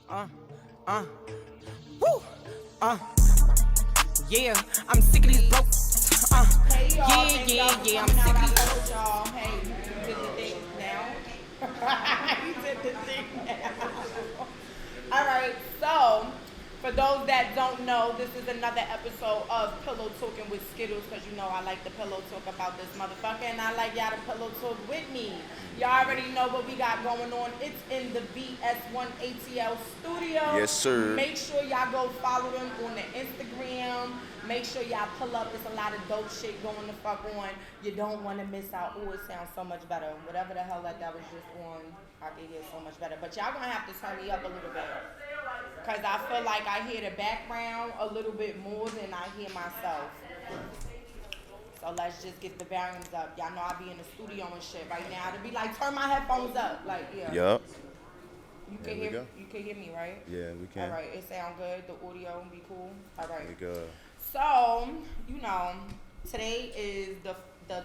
uh, woo, yeah, I'm sick of these broke. Hey y'all, Yeah, I'm sick of these. told y'all, hey, you did the thing now. You did the thing now. All right, so for those that don't know, this is another episode of Pillow Talking with Skiddlez, because you know I like to pillow talk about this motherfucker, and I like y'all to pillow talk with me. Y'all already know what we got going on. It's in the S.O.B.N ATL studio. Yes, sir. Make sure y'all go follow them on the Instagram. Make sure y'all pull up. There's a lot of dope shit going the fuck on. You don't want to miss out. Oh, it sounds so much better. Whatever the hell that was just on, I can hear so much better. But y'all gonna have to turn me up a little bit, because I feel like I hear the background a little bit more than I hear myself. So let's just get the volumes up. Y'all know I be in the studio and shit right now. To be like, turn my headphones up. Like, yeah. Yup. You can hear me, right? Yeah, we can. All right, it sound good. The audio be cool. All right. We good. So, you know, today is the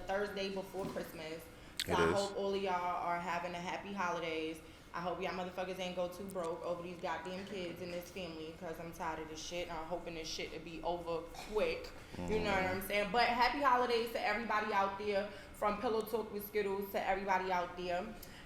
Thursday before Christmas. So I hope all of y'all are having a happy holidays. I hope y'all motherfuckers ain't go too broke over these goddamn kids in this family, because I'm tired of this shit, and I'm hoping this shit to be over quick. You know what I'm saying? But happy holidays to everybody out there, from Pillow Talk with Skiddlez to everybody out there.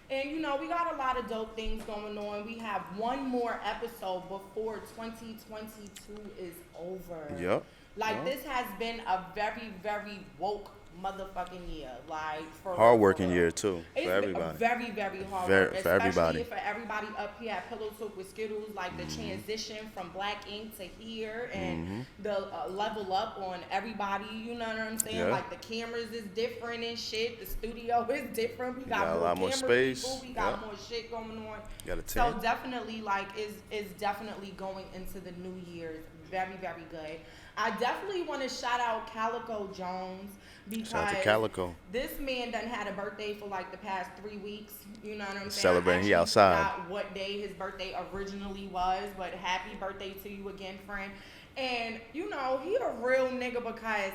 And you know, we got a lot of dope things going on. We have one more episode before 2022 is over. Yep. Like, this has been a very, very woke motherfucking year. Like, for hard working year too, it's for everybody. Very, very hard Very, work, for everybody. especially for everybody up here at Pillow Talk with Skiddlez. Like, the transition from black ink to here, and the level up on everybody. You know what I'm saying? Yeah. Like, the cameras is different and shit. The studio is different. We got a more lot more camera space. people. We got more shit going on. Got a So tent. definitely, like, is definitely going into the new year very, very good. I definitely want to shout out Calico Jones, because Shout out to Calico. this man done had a birthday for like the past 3 weeks. You know what I'm saying? Celebrating. He I actually outside. forgot what day his birthday originally was, but happy birthday to you again, friend. And you know, he a real nigga, because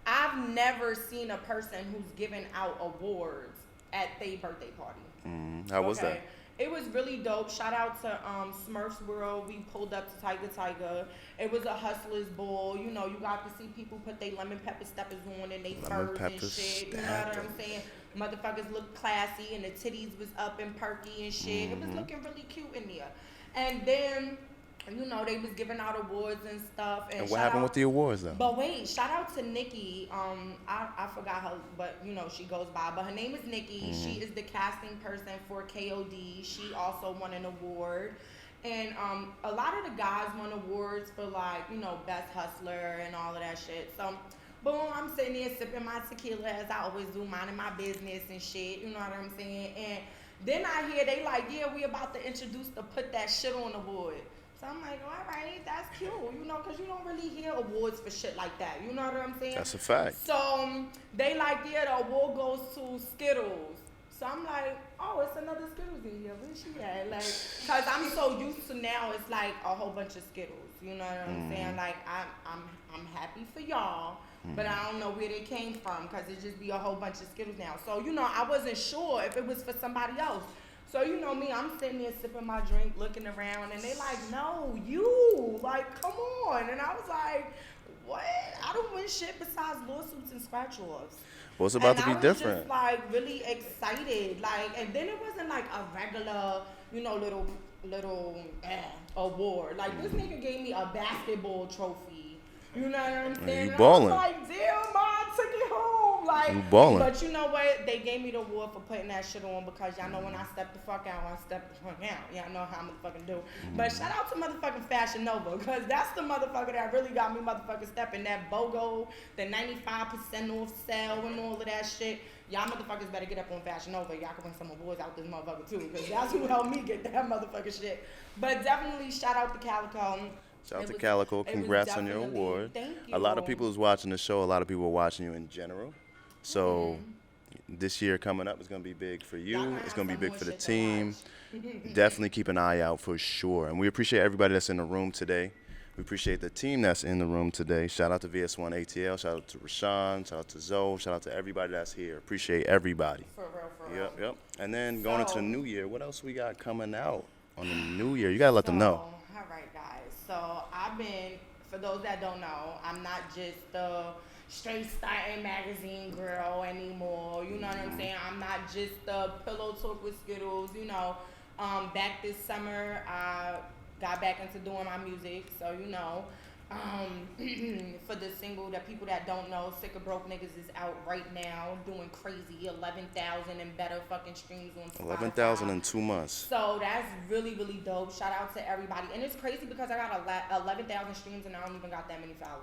I've never seen a person who's giving out awards at their birthday party. How was that? It was really dope. Shout out to Smurfs World. We pulled up to Tiger. It was a hustler's ball. You know, you got to see people put their lemon pepper steppers on and they furs and shit. You know what I'm saying? Motherfuckers looked classy, and the titties was up and perky and shit. It was looking really cute in there. And then, you know, they was giving out awards and stuff. And what happened with the awards though? But wait, shout out to Nikki. I forgot her, but you know, she goes by. But her name is Nikki. She is the casting person for KOD. She also won an award. And a lot of the guys won awards for, like, you know, best hustler and all of that shit. So boom, I'm sitting there sipping my tequila, as I always do, minding my business and shit. You know what I'm saying? And then I hear they like, yeah, we about to introduce the Put That Shit On award. So I'm like, all right, that's cute, you know, because you don't really hear awards for shit like that. You know what I'm saying? That's a fact. So they like, yeah, the award goes to Skiddlez. So I'm like, oh, it's another Skiddlez in here. Where's she at? Like, because I'm so used to now, it's like a whole bunch of Skiddlez. You know what I'm saying? Like, I'm happy for y'all, but I don't know where they came from, because it just be a whole bunch of Skiddlez now. So, you know, I wasn't sure if it was for somebody else. So, you know me, I'm sitting there sipping my drink, looking around, and they like, no, you, like, come on. And I was like, what? I don't win shit besides lawsuits and scratch-offs. Well, it's about to be I was different. just, like, really excited. Like, and then it wasn't like a regular, you know, little award. Like, this nigga gave me a basketball trophy. You know what I'm saying? You ballin'. I was like, damn, I took it home. Like, You ballin'. But you know what? They gave me the award for putting that shit on, because y'all know when I step the fuck out, I step the fuck out. Y'all know how I'm motherfucking do. But shout out to motherfucking Fashion Nova, because that's the motherfucker that really got me motherfucking stepping. That BOGO, the 95% off sale and all of that shit. Y'all motherfuckers better get up on Fashion Nova. Y'all can bring some awards out this motherfucker too, because that's who helped me get that motherfucking shit. But definitely shout out to Calico. Shout out to Calico. Congrats on your award. Thank you. A lot of people is watching the show. A lot of people are watching you in general. So this year coming up is going to be big for you. It's going to be big for the team. Definitely keep an eye out for sure. And we appreciate everybody that's in the room today. We appreciate the team that's in the room today. Shout out to S.O.B.N ATL. Shout out to Rashawn. Shout out to Zoe. Shout out to everybody that's here. Appreciate everybody. For real. Yep. And then going into the new year, what else we got coming out on the new year? You got to let them know. for those that don't know, I'm not just the straight starting magazine girl anymore. You know what I'm saying? I'm not just the pillow talk with Skiddlez. You know, back this summer, I got back into doing my music. So, you know, for the single, that people that don't know, Sick of Broke Niggas is out right now, doing crazy 11,000 and better fucking streams on Spotify. 11,000 in 2 months. So that's really, really dope. Shout out to everybody. And it's crazy because I got 11,000 streams and I don't even got that many followers.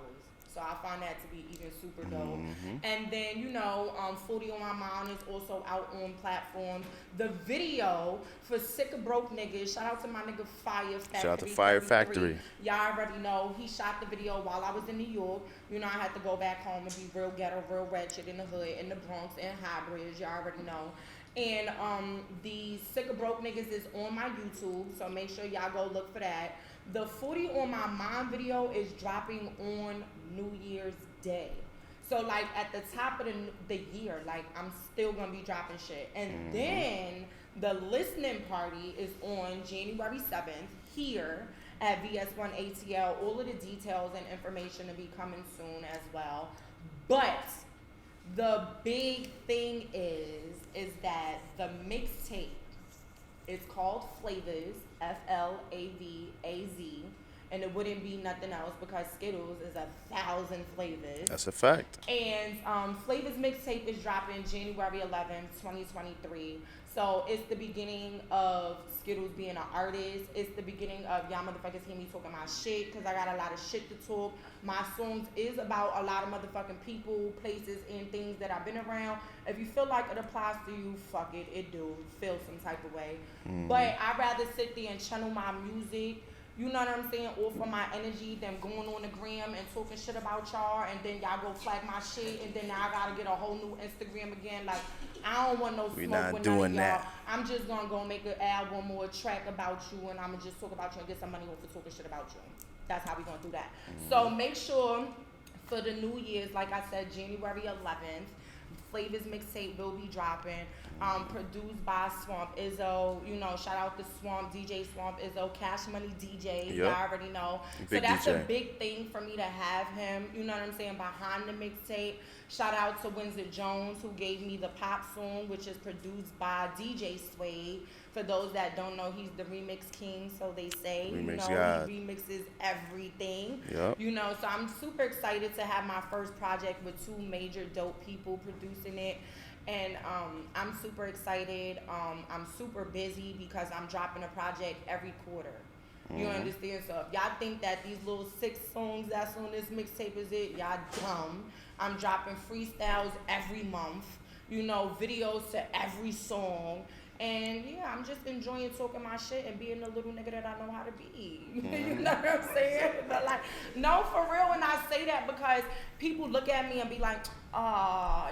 So I find that to be even super dope. And then, you know, 40 on My Mind is also out on platforms. The video for Sick of Broke Niggas, shout out to my nigga Fire Factory. Shout out to Fire 33. Factory. Y'all already know he shot the video while I was in New York. You know, I had to go back home and be real ghetto, real ratchet in the hood, in the Bronx, in Highbridge. Y'all already know. And the Sick of Broke Niggas is on my YouTube, so make sure y'all go look for that. The 40 on My Mind video is dropping on New Year's Day. So, like, at the top of the year, like, I'm still going to be dropping shit. And then the listening party is on January 7th here at VS1 ATL. All of the details and information will be coming soon as well. But the big thing is that the mixtape is called Flavors, Flavaz, and it wouldn't be nothing else because Skiddlez is 1,000 flavors. That's a fact. And Flavors mixtape is dropping January 11th, 2023. So it's the beginning of Skiddlez being an artist. It's the beginning of y'all motherfuckers hear me talking my shit because I got a lot of shit to talk. My songs is about a lot of motherfucking people, places, and things that I've been around. If you feel like it applies to you, fuck it, it do. Feel some type of way. But I'd rather sit there and channel my music, you know what I'm saying, off of my energy than going on the gram and talking shit about y'all and then y'all go flag my shit and then now I gotta get a whole new Instagram again. Like, I don't want no smoke with none of y'all. I'm just gonna go make an album or a track about you and I'm gonna just talk about you and get some money off for talking shit about you. That's how we gonna do that. So make sure for the New Year's, like I said, January 11th, Flavors mixtape will be dropping. Produced by Swamp Izzo. You know, shout out to Swamp, DJ Swamp Izzo, Cash Money DJ. Y'all already know. Big so that's DJ. a big thing for me to have him, you know what I'm saying, behind the mixtape. Shout out to Windsor Jones, who gave me the pop song, which is produced by DJ Suede. For those that don't know, he's the remix king, so they say. Remix you know, God. he remixes everything. Yep. You know, so I'm super excited to have my first project with two major dope people producing it. And I'm super excited. I'm super busy because I'm dropping a project every quarter. You understand? So if y'all think that these little 6 songs that's on this mixtape is it, y'all dumb. I'm dropping freestyles every month. You know, videos to every song. And yeah, I'm just enjoying talking my shit and being the little nigga that I know how to be. You know what I'm saying? But like, no, for real, and I say that because people look at me and be like,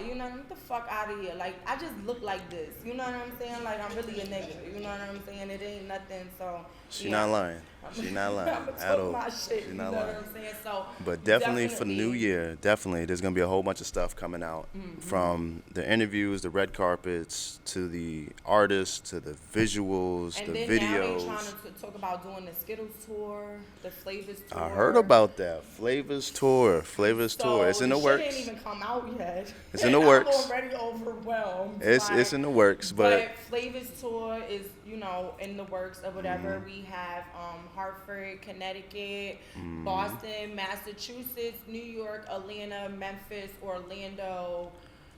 you know, get the fuck out of here. Like, I just look like this. You know what I'm saying? Like, I'm really a nigga. You know what I'm saying? It ain't nothing, so. She not lying. She not lying at all. My shit, She not you know lying. what I'm saying? So, But definitely for New Year, definitely, there's going to be a whole bunch of stuff coming out. From the interviews, the red carpets, to the artists, to the visuals, and the then now videos. they trying to talk about doing the Skiddlez tour, the Flavors tour. I heard about that. Flavors tour. It's in the works. It ain't even come out yet. It's in the works. I'm already overwhelmed. It's in the works, but Flavors tour is, you know, in the works or whatever. We have Hartford, Connecticut, Boston, Massachusetts, New York, Atlanta, Memphis, Orlando,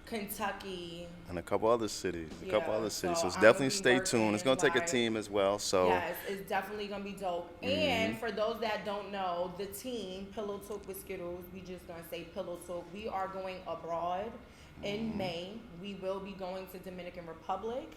Kentucky. and a couple other cities. So so it's I'm definitely gonna be stay tuned. It's going to take a working, team as well. So yes, it's definitely gonna be dope. And for those that don't know, the team Pillowtalk with Skiddlez, we just gonna say Pillowtalk. We are going abroad in May. We will be going to Dominican Republic.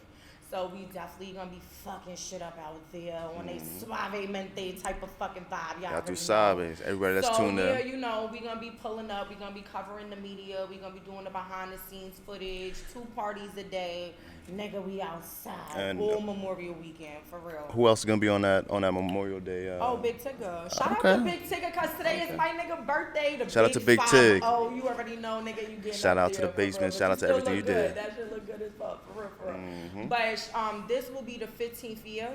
So we definitely gonna be fucking shit up out there on a suavemente type of fucking vibe. Y'all got through already know. Sabes. Everybody that's tuned yeah, in. you know, we gonna be pulling up. We gonna be covering the media. We gonna be doing the behind the scenes footage. 2 parties a day. Nigga, we outside. And all Memorial Weekend, for real. Who else is going to be on that Memorial Day? Big Tigger. Shout out to Big Tigger, because today is my nigga birthday. Shout out to Big Tig. Oh, you already know, nigga, you getting Shout up out to there, the basement. for real. Shout out to But everything you still look did. good. That shit look good as fuck, for real. But this will be the 15th year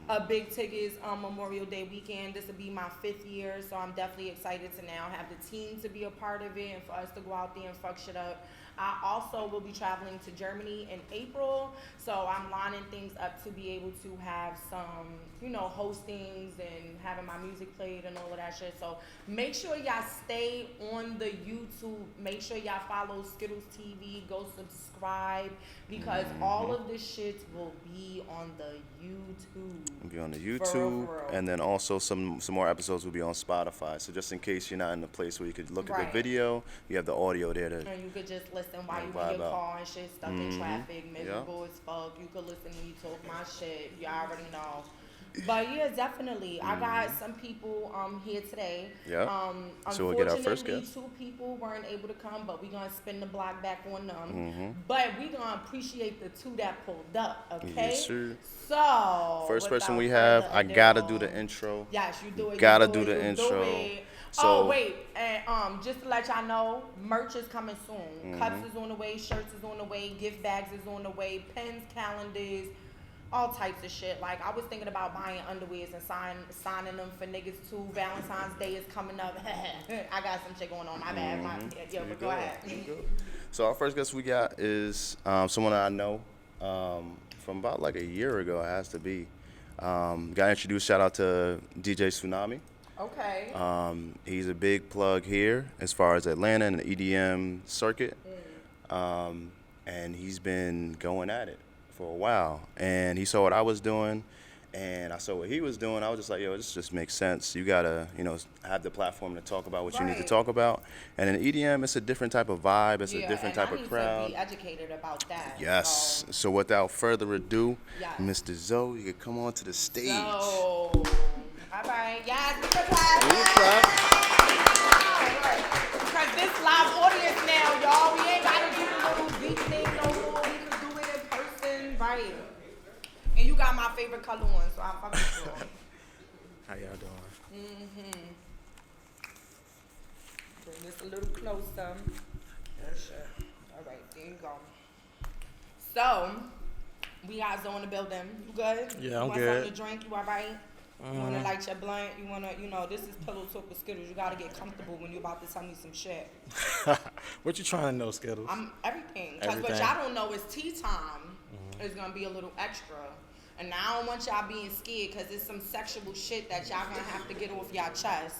a big tickets Memorial Day weekend. This will be my 5th year, so I'm definitely excited to now have the team to be a part of it and for us to go out there and fuck shit up. I also will be traveling to Germany in April, so I'm lining things up to be able to have some, you know, hostings and having my music played and all of that shit. So make sure y'all stay on the YouTube. Make sure y'all follow Skiddlez TV. Go subscribe because all of this shit will be on the YouTube. It'll be on the For YouTube, real. and then also some more episodes will be on Spotify. So just in case you're not in a place where you could look at the video, you have the audio there to. And you could just listen while you vibe in your out. car and shit, stuck in traffic, miserable as fuck. You could listen to me talk my shit. You already know. But yeah, definitely. I got some people here today. Yeah. So we'll get our first Unfortunately, guest. 2 people weren't able to come, but we're gonna spin the block back on them. But we're gonna appreciate the 2 that pulled up, okay? Yes, sir. So First person without we have, further I gotta do ado- the intro. Yes, you do it. Gotta you do it, the you intro. it. So- Oh wait, and just to let y'all know, merch is coming soon. Cups is on the way, shirts is on the way, gift bags is on the way, pens, calendars, all types of shit. Like I was thinking about buying underwears and signing them for niggas too. Valentine's Day is coming up. I got some shit going on. My bad. But go ahead. So our first guest we got is someone that I know from about like a year ago. It has to be. Got introduced. Shout out to DJ Tsunami. Okay. He's a big plug here as far as Atlanta and the EDM circuit. And he's been going at it for a while. And he saw what I was doing, and I saw what he was doing. I was just like, yo, this just makes sense. You gotta, you know, have the platform to talk about what you need to talk about. And in EDM, it's a different type of vibe. It's a different type of crowd. To be educated about that. Yes. So without further ado, Yes. Mr. Zoe, you can come on to the stage. So, all right, yes, we can clap. We can clap. Because this live audience now, y'all, we ain't got to do the little beat thing no more. We can do it in person, right? And you got my favorite color on, so I'm fucking sure. How y'all doing? Bring this a little closer. Oh, shit. All right, there you go. So, we got Zoe in the building. You good? Yeah, you I'm want good. something to drink? You all right? You want to light your blunt? You want to, you know, this is Pillowtalk with Skiddlez. You got to get comfortable when you're about to tell me some shit. What you trying to know, Skiddlez? I'm everything. Because what Everything. y'all don't know is tea time is going to be a little extra. And I don't want y'all being scared because it's some sexual shit that y'all going to have to get off y'all chest.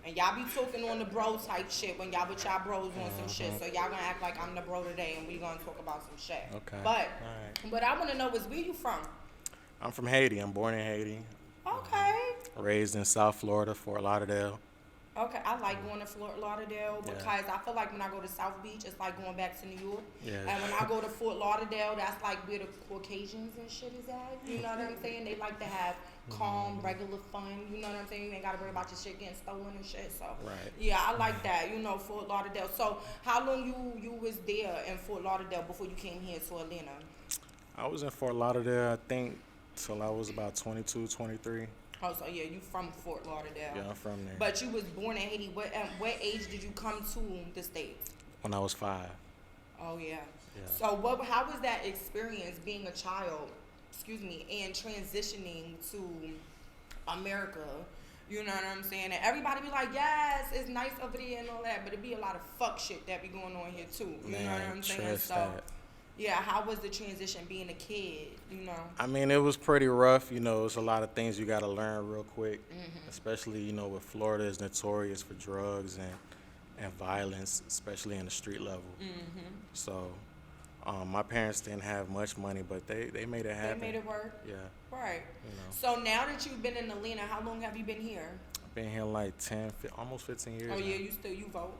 And y'all be talking on the bro type shit when y'all with y'all bros on some shit. So y'all going to act like I'm the bro today and we going to talk about some shit. Okay. But Alright. what I want to know is where you from? I'm from Haiti. I'm born in Haiti. Okay. Raised in South Florida, Fort Lauderdale. Okay, I like going to Fort Lauderdale because I feel like when I go to South Beach, it's like going back to New York. Yeah. And when I go to Fort Lauderdale, that's like where the Caucasians and shit is at. You know what I'm saying? They like to have calm, regular fun. You know what I'm saying? You ain't got to worry about your shit getting stolen and shit. So, Right. yeah, I like that. You know, Fort Lauderdale. So, how long you was there in Fort Lauderdale before you came here to Atlanta? I was in Fort Lauderdale, I think, till I was about 22, 23. Oh, so yeah, you from Fort Lauderdale. Yeah, I'm from there. But you was born in Haiti. What age did you come to the States? When I was 5. Oh yeah. Yeah. So how was that experience being a child, and transitioning to America? You know what I'm saying? And everybody be like, yes, it's nice over there and all that, but it be a lot of fuck shit that be going on here too. You know what Man, I'm saying? trust So that. yeah, how was the transition being a kid? You know? I mean, it was pretty rough. You know, it's a lot of things you got to learn real quick, especially, you know, with Florida is notorious for drugs and violence, especially in the street level. So my parents didn't have much money, but they made it happen. They made it work. Yeah. Right. You know. So now that you've been in Atlanta, how long have you been here? I've been here like almost 15 years Oh now. yeah, you vote?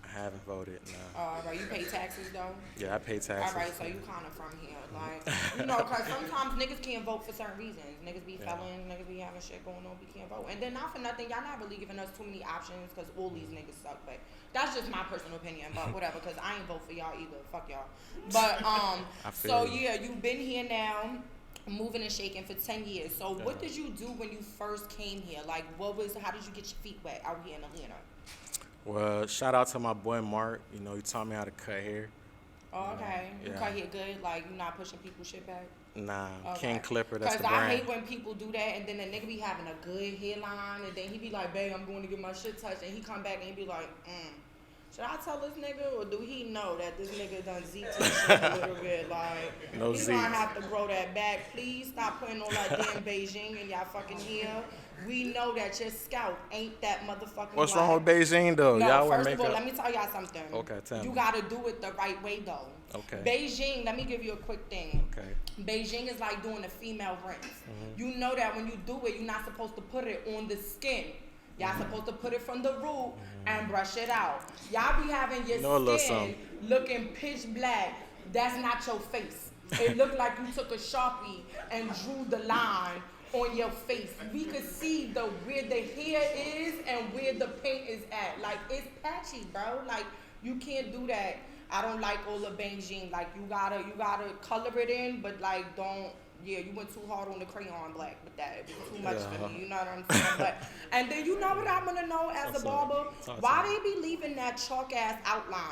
I haven't voted, no. All right, you pay taxes though? Yeah, I pay taxes. All right, so you kind of from here, like, you know, because sometimes niggas can't vote for certain reasons. Niggas be felons, niggas be having shit going on, we can't vote. And then not for nothing, y'all not really giving us too many options because all these niggas suck. But that's just my personal opinion, but whatever, because I ain't vote for y'all either. Fuck y'all. But, so you. yeah, you've been here now, moving and shaking for 10 years. So what did you do when you first came here? Like, how did you get your feet wet out here in Atlanta? Well, shout out to my boy Mark. You know, he taught me how to cut hair. Oh, okay. You Yeah. cut here good? Like, you not pushing people's shit back? Nah, King Clipper, that's the Because I brand. hate when people do that and then the nigga be having a good headline and then he be like, babe, I'm going to get my shit touched. And he come back and he be like, should I tell this nigga or do he know that this nigga done zeke his shit a little bit? Like, No he's Zeke. gonna have to grow that back. Please stop putting all that damn Beijing in y'all fucking hair. We know that your scalp ain't that motherfucking What's white. wrong with Beijing though? No, Y'all wear first of all, makeup. let me tell y'all something. Okay, tell You me. gotta do it the right way though. Okay. Beijing, let me give you a quick thing. Okay. Beijing is like doing a female rinse. You know that when you do it, you're not supposed to put it on the skin. Y'all supposed to put it from the root and brush it out. Y'all be having your Know a little skin something. looking pitch black. That's not your face. It looked like you took a Sharpie and drew the line on your face. We could see where the hair is and where the paint is at. Like, it's patchy, bro. Like, you can't do that. I don't like all the Beijing. Like, you gotta color it in, but like, don't. Yeah, you went too hard on the crayon black with that. It was too much for me. You know what I'm saying? But and then you know what I'm gonna know as a barber? Why they be leaving that chalk ass outline?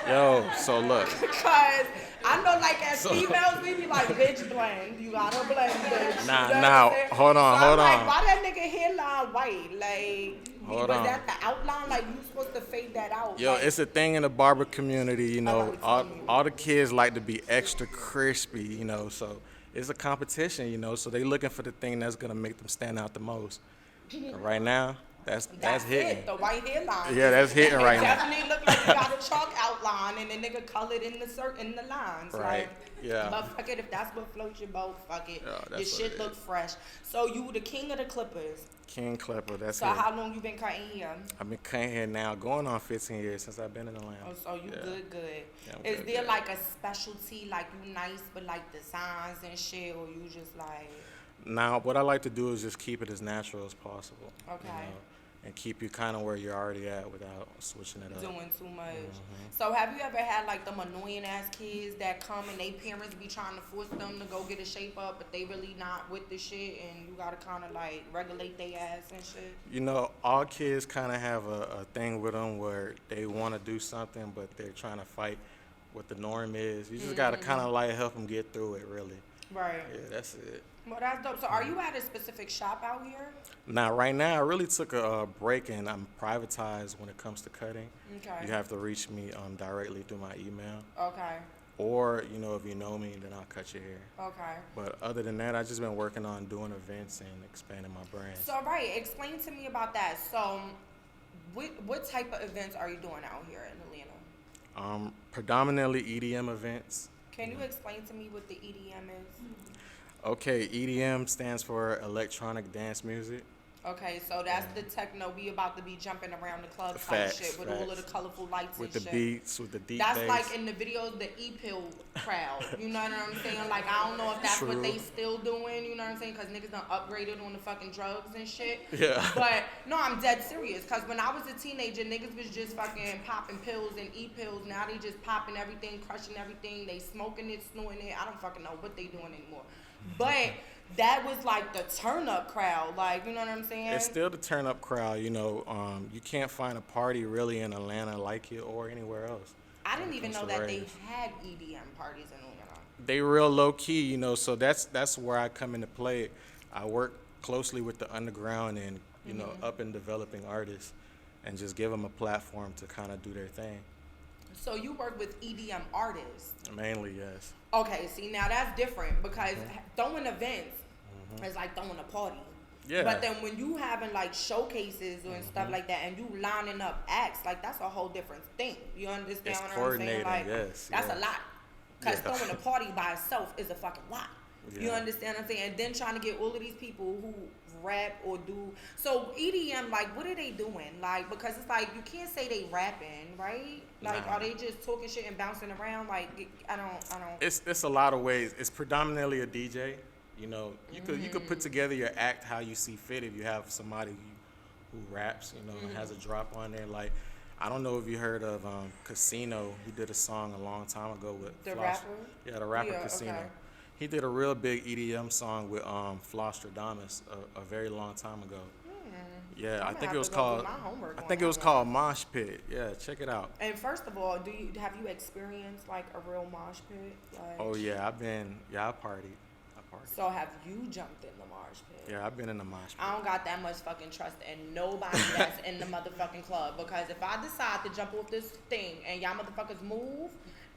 Yo, so look. Because I know, like, as females, we be like, bitch, blend. You gotta blend, bitch. Nah, You know nah, what I'm saying? hold on, So I'm hold like, on. why that nigga hairline white? Like, Hold was on. that the outline? Like, you supposed to fade that out? Yo, like, it's a thing in the barber community, you know. Alright, tell me. All the kids like to be extra crispy, you know. So it's a competition, you know. So they looking for the thing that's gonna make them stand out the most. And right now, that's hitting. it, the white hairline. Yeah, that's hitting right It now. definitely look like you got a chalk outline and the nigga colored in the lines. Right, Like, yeah. But fuck it, if that's what floats your boat, fuck it. Yeah, that's Your what shit it look fresh. So you the king of the clippers. King Clipper, that's So it. how long you been cutting hair? I've been cutting here now, going on 15 years since I've been in Atlanta. Oh, so you Yeah. good. Yeah, I'm Is good, there good. like a specialty, like you nice but like designs and shit, or you just like, Now, what I like to do is just keep it as natural as possible. Okay. And keep you kind of where you're already at without switching it up. doing too much? So have you ever had like them annoying ass kids that come and they parents be trying to force them to go get a shape up, but they really not with the shit, and you gotta kind of like regulate their ass and shit? You know, all kids kind of have a thing with them where they want to do something, but they're trying to fight what the norm is. You just got to kind of like help them get through it, really. Right. Yeah, that's it. Well, that's dope. So are you at a specific shop out here? Now, right now, I really took a break and I'm privatized when it comes to cutting. Okay. You have to reach me directly through my email. Okay. Or, you know, if you know me, then I'll cut your hair. Okay. But other than that, I've just been working on doing events and expanding my brand. So, right, explain to me about that. So, what type of events are you doing out here in Atlanta? Predominantly EDM events. Can you explain to me what the EDM is? Okay, EDM stands for electronic dance music. Okay, so that's the techno. We about to be jumping around the club type Facts, shit with all of the facts. colorful lights With and the shit. beats, with the deep That's bass. like in the videos, the E-Pill crowd. You know what I'm saying? Like, I don't know if that's what True. they still doing, you know what I'm saying? Because niggas done upgraded on the fucking drugs and shit. Yeah. But, no, I'm dead serious. Because when I was a teenager, niggas was just fucking popping pills and E-Pills. Now they just popping everything, crushing everything. They smoking it, snorting it. I don't fucking know what they doing anymore. But that was like the turn-up crowd. Like, you know what I'm saying? It's still the turn up crowd, you know. You can't find a party really in Atlanta like it or anywhere else. I didn't even know comes to that they raves. had EDM parties in Atlanta. They real low key, you know, so that's where I come into play. I work closely with the underground and, you know, up and developing artists and just give them a platform to kind of do their thing. So you work with EDM artists. Mainly, yes. Okay, see, now that's different because throwing events is like throwing a party. Yeah. But then when you having like showcases and stuff like that and you lining up acts, like that's a whole different thing. You understand It's what I'm saying? coordinated, Like, yes, that's yeah. a lot. Because Yeah. throwing a party by itself is a fucking lot. You Yeah. understand what I'm saying? And then trying to get all of these people who rap or do. So EDM, like, what are they doing? Like, because it's like, you can't say they rapping, right? Like, Nah. are they just talking shit and bouncing around? Like, I don't. It's a lot of ways. It's predominantly a DJ. You know, you could put together your act how you see fit if you have somebody who raps, you know, and has a drop on there. Like, I don't know if you heard of Casino. He did a song a long time ago with The Floss. rapper? Yeah, the rapper Yeah, Casino. okay. He did a real big EDM song with Flostradamus a very long time ago. Yeah, I'm I gonna think have it was to go do called. my homework I on think it that was one. called Mosh Pit. Yeah, check it out. And first of all, have you experienced like a real mosh pit? Like, Oh yeah, I partied. so have you jumped in the mosh pit? Yeah, I've been in the mosh pit. I don't got that much fucking trust in nobody that's in the motherfucking club, because if I decide to jump off this thing and y'all motherfuckers move,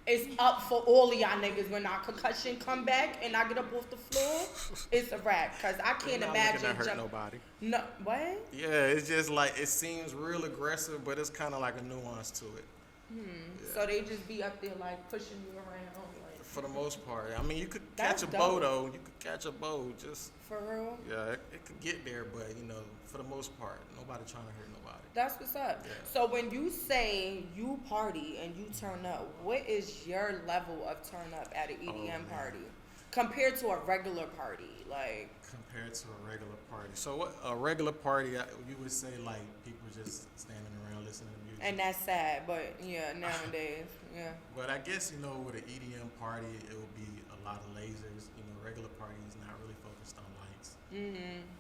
it's up for all of y'all niggas. When our concussion come back and I get up off the floor, it's a wrap. Cause I can't Not imagine looking to hurt jump. nobody. No, what? Yeah, it's just like it seems real aggressive, but it's kind of like a nuance to it. Yeah. So they just be up there like pushing you around, like For the most part, I mean, you could That's catch a bow dope. though. You could catch a bow, just for real. yeah, it could get there, but for the most part, nobody trying to hurt nobody. That's what's up. Yeah. So when you say you party and you turn up, what is your level of turn up at an EDM man. party compared to a regular party? Like, Compared to a regular party, so what a regular party, you would say like people just standing around listening to music. and that's sad, but yeah, nowadays, yeah. But I guess with an EDM party, it would be a lot of lasers. Regular parties not really focused on lights.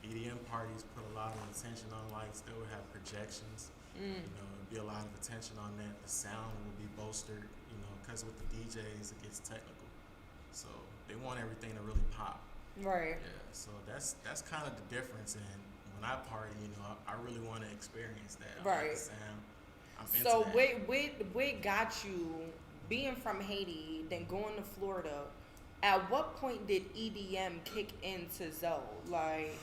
EDM parties put a lot of attention on lights. They would have projections. It'd be a lot of attention on that. The sound will be bolstered. Because with the DJs, it gets technical. So they want everything to really pop. Right. Yeah. So that's kind of the difference. And when I party, I really want to experience that. I like Right. the sound. I'm into So that. what got you being from Haiti, then going to Florida? At what point did EDM kick into Zoe? Like,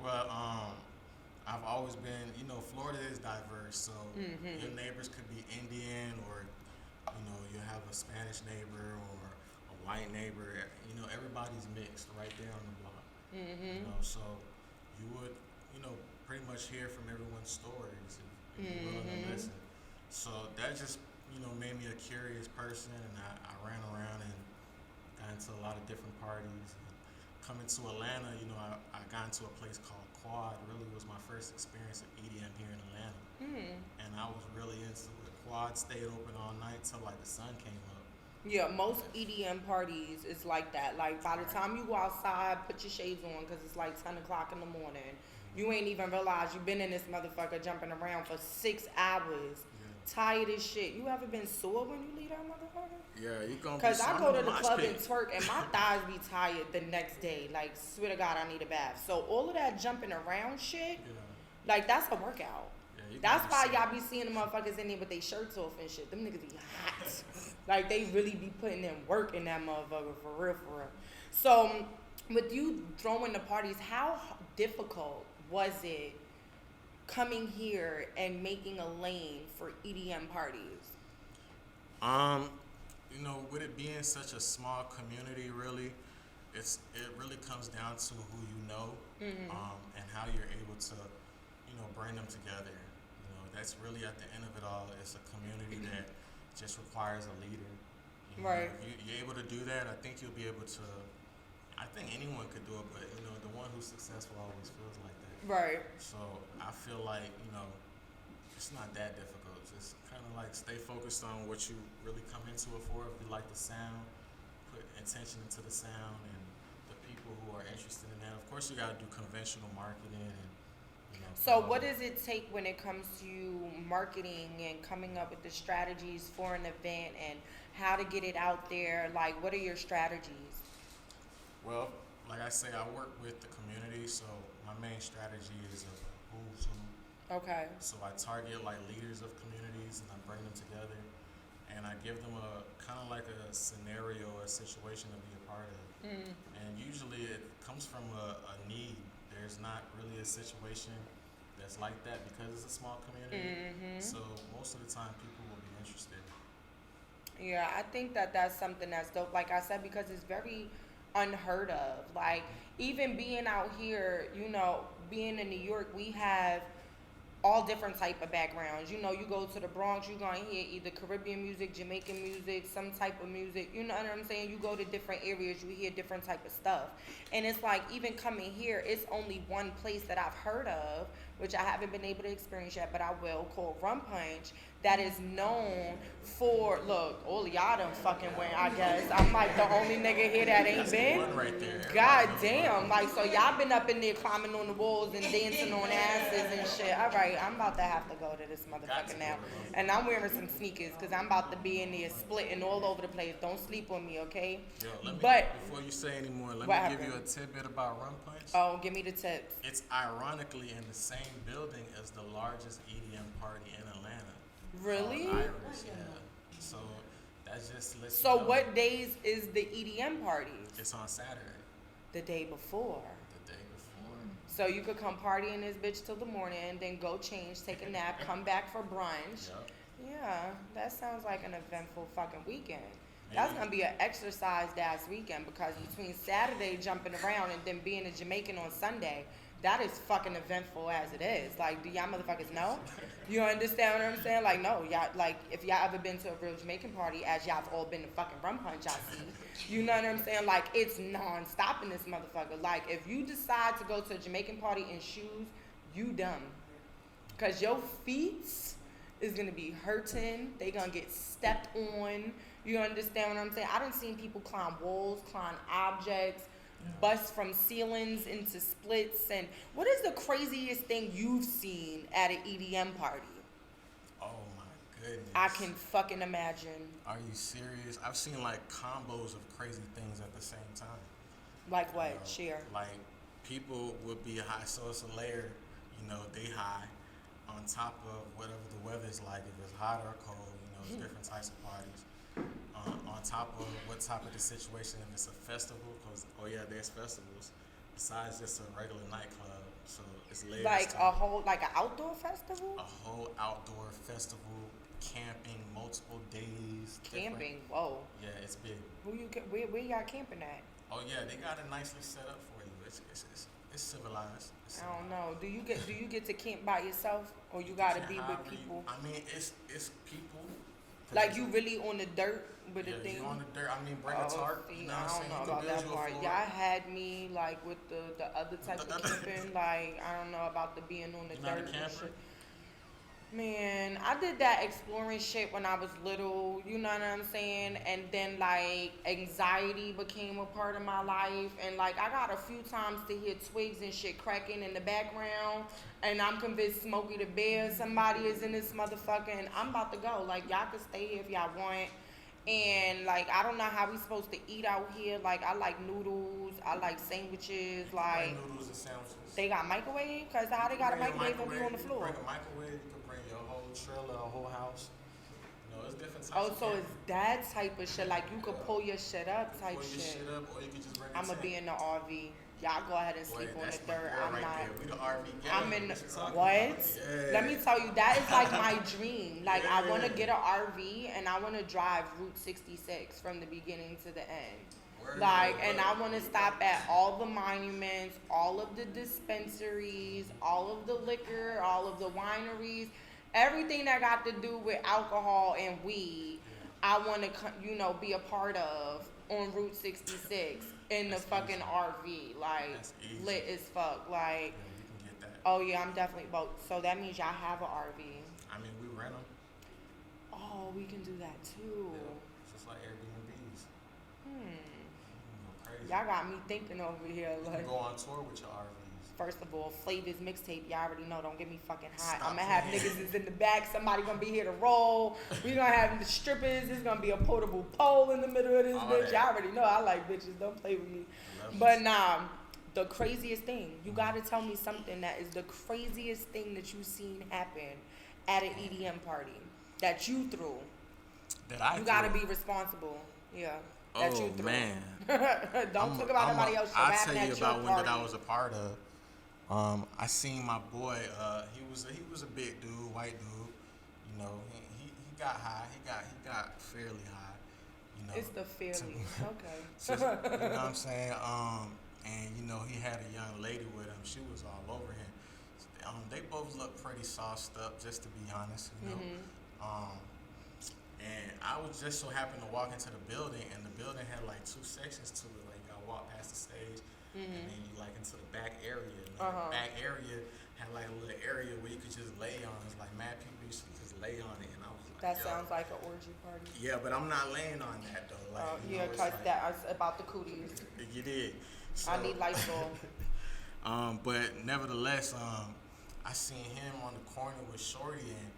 Well, I've always been, Florida is diverse, so your neighbors could be Indian, or, you have a Spanish neighbor or a white neighbor. Everybody's mixed right there on the block. So you would, pretty much hear from everyone's stories if you're willing to listen. So that just, made me a curious person, and I ran around and got into a lot of different parties. Coming to Atlanta, I got into a place called Quad. Really was my first experience of EDM here in Atlanta. And I was really into it. Quad stayed open all night till like the sun came up. yeah, most EDM parties is like that. Like, by the time you go outside, put your shades on, because it's like 10 o'clock in the morning. You ain't even realize you've been in this motherfucker jumping around for 6 hours. Tired as shit. You ever been sore when you leave that motherfucker? Yeah, you gonna be Cause I go to the mosh club pit. and twerk, and my thighs be tired the next day. Like, swear to God, I need a bath. So all of that jumping around shit, like, that's a workout. Yeah, you That's gonna why be y'all be seeing the motherfuckers in there with their shirts off and shit. Them niggas be hot. Like, they really be putting in work in that motherfucker, for real, for real. So with you throwing the parties, how difficult was it coming here and making a lane for EDM parties? With it being such a small community, really, it really comes down to who you know, and how you're able to, bring them together. That's really at the end of it all. It's a community that just requires a leader. Right. If you're able to do that, I think you'll be able to. I think anyone could do it, but the one who's successful always feels like that. Right. So I feel like, it's not that difficult. Just kind of like stay focused on what you really come into it for. If you like the sound, put attention into the sound and the people who are interested in that. Of course, you got to do conventional marketing and, So what does it take when it comes to marketing and coming up with the strategies for an event and how to get it out there? Like, what are your strategies? Well, like I say, I work with the community, so my main strategy is a who's who. Okay. So I target like leaders of communities and I bring them together and I give them a kind of like a scenario, a situation to be a part of. And usually it comes from a need. There's not really a situation that's like that because it's a small community. So most of the time people will be interested. Yeah, I think that that's something that's dope. Like I said, because it's very unheard of. Like, even being out here, being in New York, we have all different type of backgrounds. You go to the Bronx, you're going to hear either Caribbean music, Jamaican music, some type of music. You know what I'm saying? You go to different areas, you hear different type of stuff. And it's like, even coming here, it's only one place that I've heard of, which I haven't been able to experience yet, but I will, called Rum Punch, that is known for, look, all of y'all done fucking went, I guess. I'm like the only nigga here that ain't been. One right there. God damn. Like, so y'all been up in there climbing on the walls and dancing on asses and shit. All right, I'm about to have to go to this motherfucker now. And I'm wearing some sneakers because I'm about to be in there splitting all over the place. Don't sleep on me, okay? Yo, But before you say any more, let what me give you a happened? tidbit about Rum Punch. Oh, give me the tips. It's ironically in the same building as the largest EDM party in Atlanta. Really? Iris, yeah. So that just lets So you know what days is the EDM party? it's on Saturday, The day before. the day before. So you could come party in this bitch till the morning, then go change, take a nap, come back for brunch. Yup. Yeah, that sounds like an eventful fucking weekend. That's Maybe. gonna be an exercised ass weekend because between Saturday jumping around and then being a Jamaican on Sunday, that is fucking eventful as it is. Like, do y'all motherfuckers know? You understand what I'm saying? Like, no, y'all, like, if y'all ever been to a real Jamaican party, as y'all have all been to fucking Rum Punch, I see. You know what I'm saying? Like, it's non-stop in this motherfucker. Like, if you decide to go to a Jamaican party in shoes, you dumb. Because your feet is going to be hurting. They going to get stepped on. You understand what I'm saying? I done seen people climb walls, climb objects, bust from ceilings into splits. And what is the craziest thing you've seen at an EDM party? Oh my goodness. I can fucking imagine. Are you serious? I've seen like combos of crazy things at the same time. Like what? You know, Share. Like people would be high, so it's a layer, you know, they high on top of whatever the weather's like, if it's hot or cold, you know, it's different types of parties. On top of what type of the situation, if it's a festival, because, oh yeah, there's festivals, besides just a regular nightclub, so it's layers Like to a whole, like an outdoor festival? a whole outdoor festival, camping, multiple days. Camping, whoa. Yeah, it's big. Where y'all camping at? Oh yeah, they got it nicely set up for you. It's civilized. It's I don't civilized. know. Do you get to camp by yourself, or you gotta be with However people? I mean, it's people. 'Cause Like it's you really on the dirt with yeah, the thing? you on the dirt. I mean, bring a tarp. See, You know I what I'm don't saying? know You can about build that you a part. floor. Y'all had me like with the other type of camping. Like I don't know about the being on the You not a dirt and camper? shit. Man, I did that exploring shit when I was little, you know what I'm saying? And then like anxiety became a part of my life, and like I got a few times to hear twigs and shit cracking in the background, and I'm convinced Smokey the Bear, somebody is in this motherfucker, and I'm about to go. Like y'all can stay here if y'all want. And like I don't know how we supposed to eat out here. Like I like noodles, I like sandwiches, like Bring noodles and sandwiches. they got microwave? Cause how they got a Bring microwave when we on the you can floor? Bring a microwave. You can bring your whole trailer, a whole house. You know, it's different types. Oh, of so camping. it's that type of shit. Like you could pull your shit up type Pull your shit. shit up, or you can just bring a I'ma tent. be in the RV. Y'all go ahead and Boy, sleep on that's the my dirt. girl I'm right not. there. We the RV gang. I'm in. What you talking What? about? Yeah. Let me tell you, that is like my dream. Like I want to Yeah. get an RV and I want to drive Route 66 from the beginning to the end. Word, Like, word, and word. I want to stop at all the monuments, all of the dispensaries, all of the liquor, all of the wineries, everything that got to do with alcohol and weed. I want to, you know, be a part of on Route 66 in the That's fucking easy. RV, like That's easy. lit as fuck. Like, Yeah, you can get that. oh yeah, I'm definitely both. So that means y'all have an RV. I mean, we rent them. Oh, we can do that too. Yeah. It's just like Airbnbs. Hmm. You can go crazy. Y'all got me thinking over here. You Like, can go on tour with your RVs. first of all, Flavor's mixtape, y'all already know, don't get me fucking hot. Stop I'm gonna have playing. niggas is in the back. Somebody gonna be here to roll. We gonna have the strippers. There's gonna be a portable pole in the middle of this All bitch. that. Y'all already know I like bitches. Don't play with me. Levels. But nah, the craziest thing. You gotta tell me something that is the craziest thing that you seen happen at an EDM party that you threw. That I You gotta threw. be responsible. Yeah. That Oh you threw. man. Don't talk about nobody else. I'll What tell happened you at your about one that I party? was a part of. I seen my boy. He was a big dude, white dude. You know, he got high. He got fairly high. You know, It's the fairly. Okay. you know what I'm saying? And you know, he had a young lady with him. She was all over him. They both looked pretty sauced up, just to be honest. You know. And I was just so happened to walk into the building, and the building had like two sections to it. Like you gotta walk past the stage, and then you like into the back area. And in the back area, had like a little area where you could just lay on. It's like mad people used to just lay on it, and I was like, That yo. sounds like an orgy party. Yeah, but I'm not laying on that though. Like, Yeah, it's cause like, that's about the cooties. you did. So, I need Lysol. but nevertheless, I seen him on the corner with Shorty, and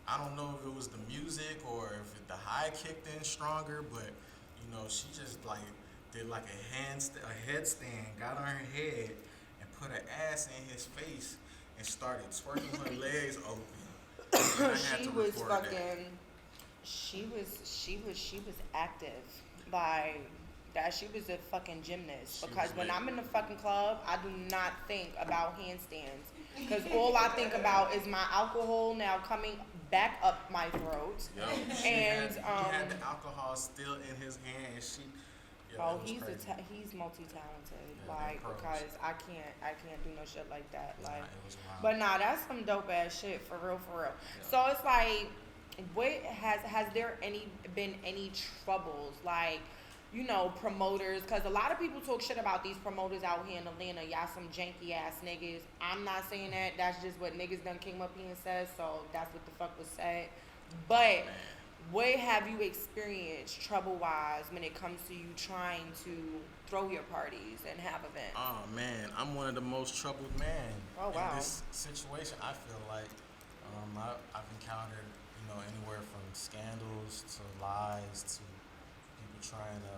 I don't know if it was the music or if the high kicked in stronger, but you know, she just like did like a headstand, got on her head, and put her ass in his face and started twerking her legs open. And I had She to was record fucking. that. She was active. Like that. She was a fucking gymnast. She Because was when lit. I'm in the fucking club, I do not think about handstands. Because all I think about is my alcohol now coming back up my throat. Yo, And, he had the alcohol still in his hand, and she. Yo, Oh, it was he's crazy. he's multi-talented. Yeah, Like they're pros. because I can't do no shit like that. Nah, Like, it was wild. but nah, that's some dope ass shit for real, for real. So it's like, what has there been any troubles like? You know, promoters, because a lot of people talk shit about these promoters out here in Atlanta. Y'all some janky ass niggas. I'm not saying that. That's just what niggas done came up here and said, so that's what the fuck was said. But what have you experienced trouble-wise when it comes to you trying to throw your parties and have events? Oh man, I'm one of the most troubled men Oh, wow. in this situation. I feel like I've encountered, you know, anywhere from scandals to lies to people trying to,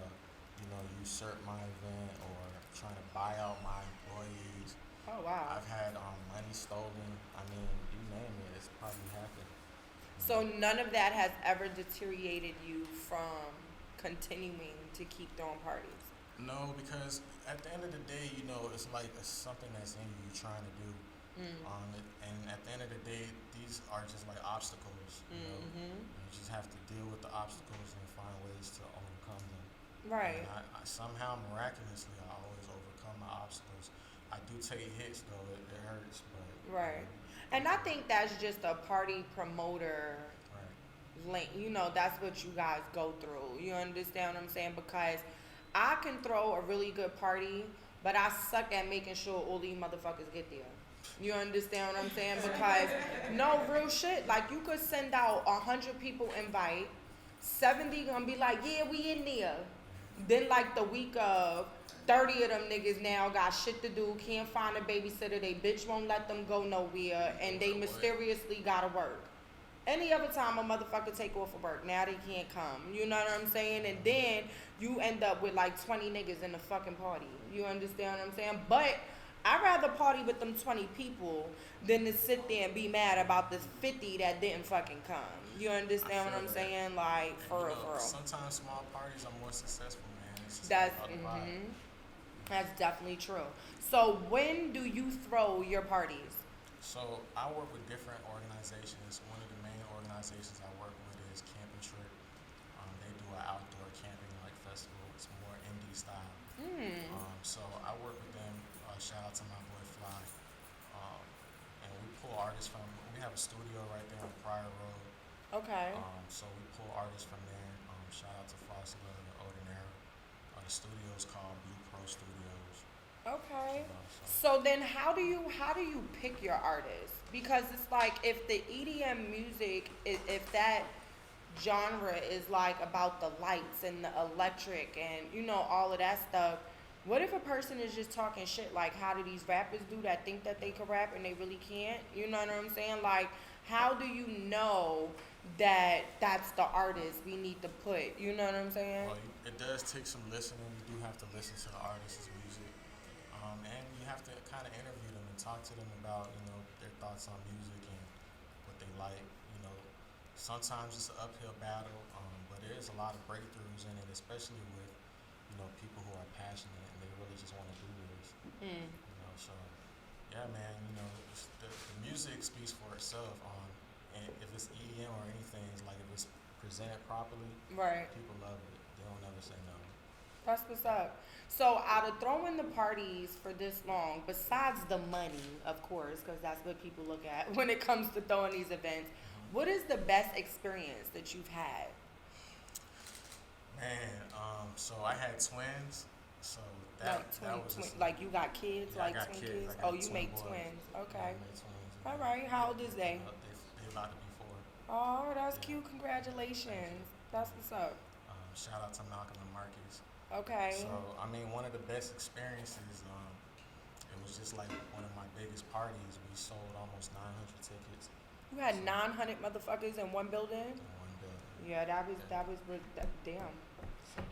you know, usurp my event or trying to buy out my employees. Oh, wow. I've had money stolen. I mean, you name it, it's probably happened. So none of that has ever deteriorated you from continuing to keep throwing parties? No, because at the end of the day, you know, it's like it's something that's in you you're trying to do. And at the end of the day, these are just like obstacles. You know, you just have to deal with the obstacles and find ways to overcome them. Right. And I somehow miraculously, I always overcome my obstacles. I do take hits though; it hurts, but Right. And I think that's just a party promoter right. link. You know, that's what you guys go through. You understand what I'm saying? Because I can throw a really good party, but I suck at making sure all these motherfuckers get there. You understand what I'm saying? Because no real shit. Like you could send out 100 people invite, 70 gonna be like, yeah, we in there. Then like the week of, 30 of them niggas now got shit to do, can't find a babysitter, they bitch won't let them go nowhere, and they mysteriously gotta work. Any other time a motherfucker take off of work, now they can't come. You know what I'm saying? And then you end up with like 20 niggas in the fucking party. You understand what I'm saying? But I'd rather party with them 20 people than to sit there and be mad about this 50 that didn't fucking come. You understand what I'm saying? Like, for real, for real. Sometimes small parties are more successful, man. It's just That's, about the vibe. That's definitely true. So when do you throw your parties? So I work with different organizations. One of the main organizations I work with is Camp and Trip. They do an outdoor camping like festival. It's more indie style. So I work with them. Shout out to my boy Fly. And we pull artists from. We have a studio right there on Pryor Road. Okay. So we pull artists from there. Shout out to Foster and Ordinary. The studio is called Blue Pro Studios. Okay. You know, So then how do you pick your artists? Because it's like if the EDM music if that genre is like about the lights and the electric and you know all of that stuff, what if a person is just talking shit like how do these rappers do that think that they can rap and they really can't? You know what I'm saying? Like how do you know that that's the artist we need to put? You know what I'm saying? Well, it does take some listening. You do have to listen to the artist's music, and you have to kind of interview them and talk to them about their thoughts on music and what they like. You know, sometimes it's an uphill battle, but there is a lot of breakthroughs in it, especially with people who are passionate and they really just want to do this. So yeah, man. The music speaks for itself. And if it's EDM or anything, it's like if it's presented properly, Right. people love it. They don't ever say no. That's what's up. So out of throwing the parties for this long, besides the money, of course, because that's what people look at when it comes to throwing these events, what is the best experience that you've had? Man, so I had twins. So that was just like you got kids, yeah, I like got twin kids. kids. I got Oh, you twin make boys. twins. Yeah, Okay. I make twins. All right. How old is they? They about to be 4. Oh, that's Yeah. cute. Congratulations. That's what's up. Shout out to Malcolm and Marcus. Okay. So I mean, one of the best experiences. It was just like one of my biggest parties. We sold almost 900 tickets You had 900 motherfuckers in one building. in one building. Yeah, that was damn.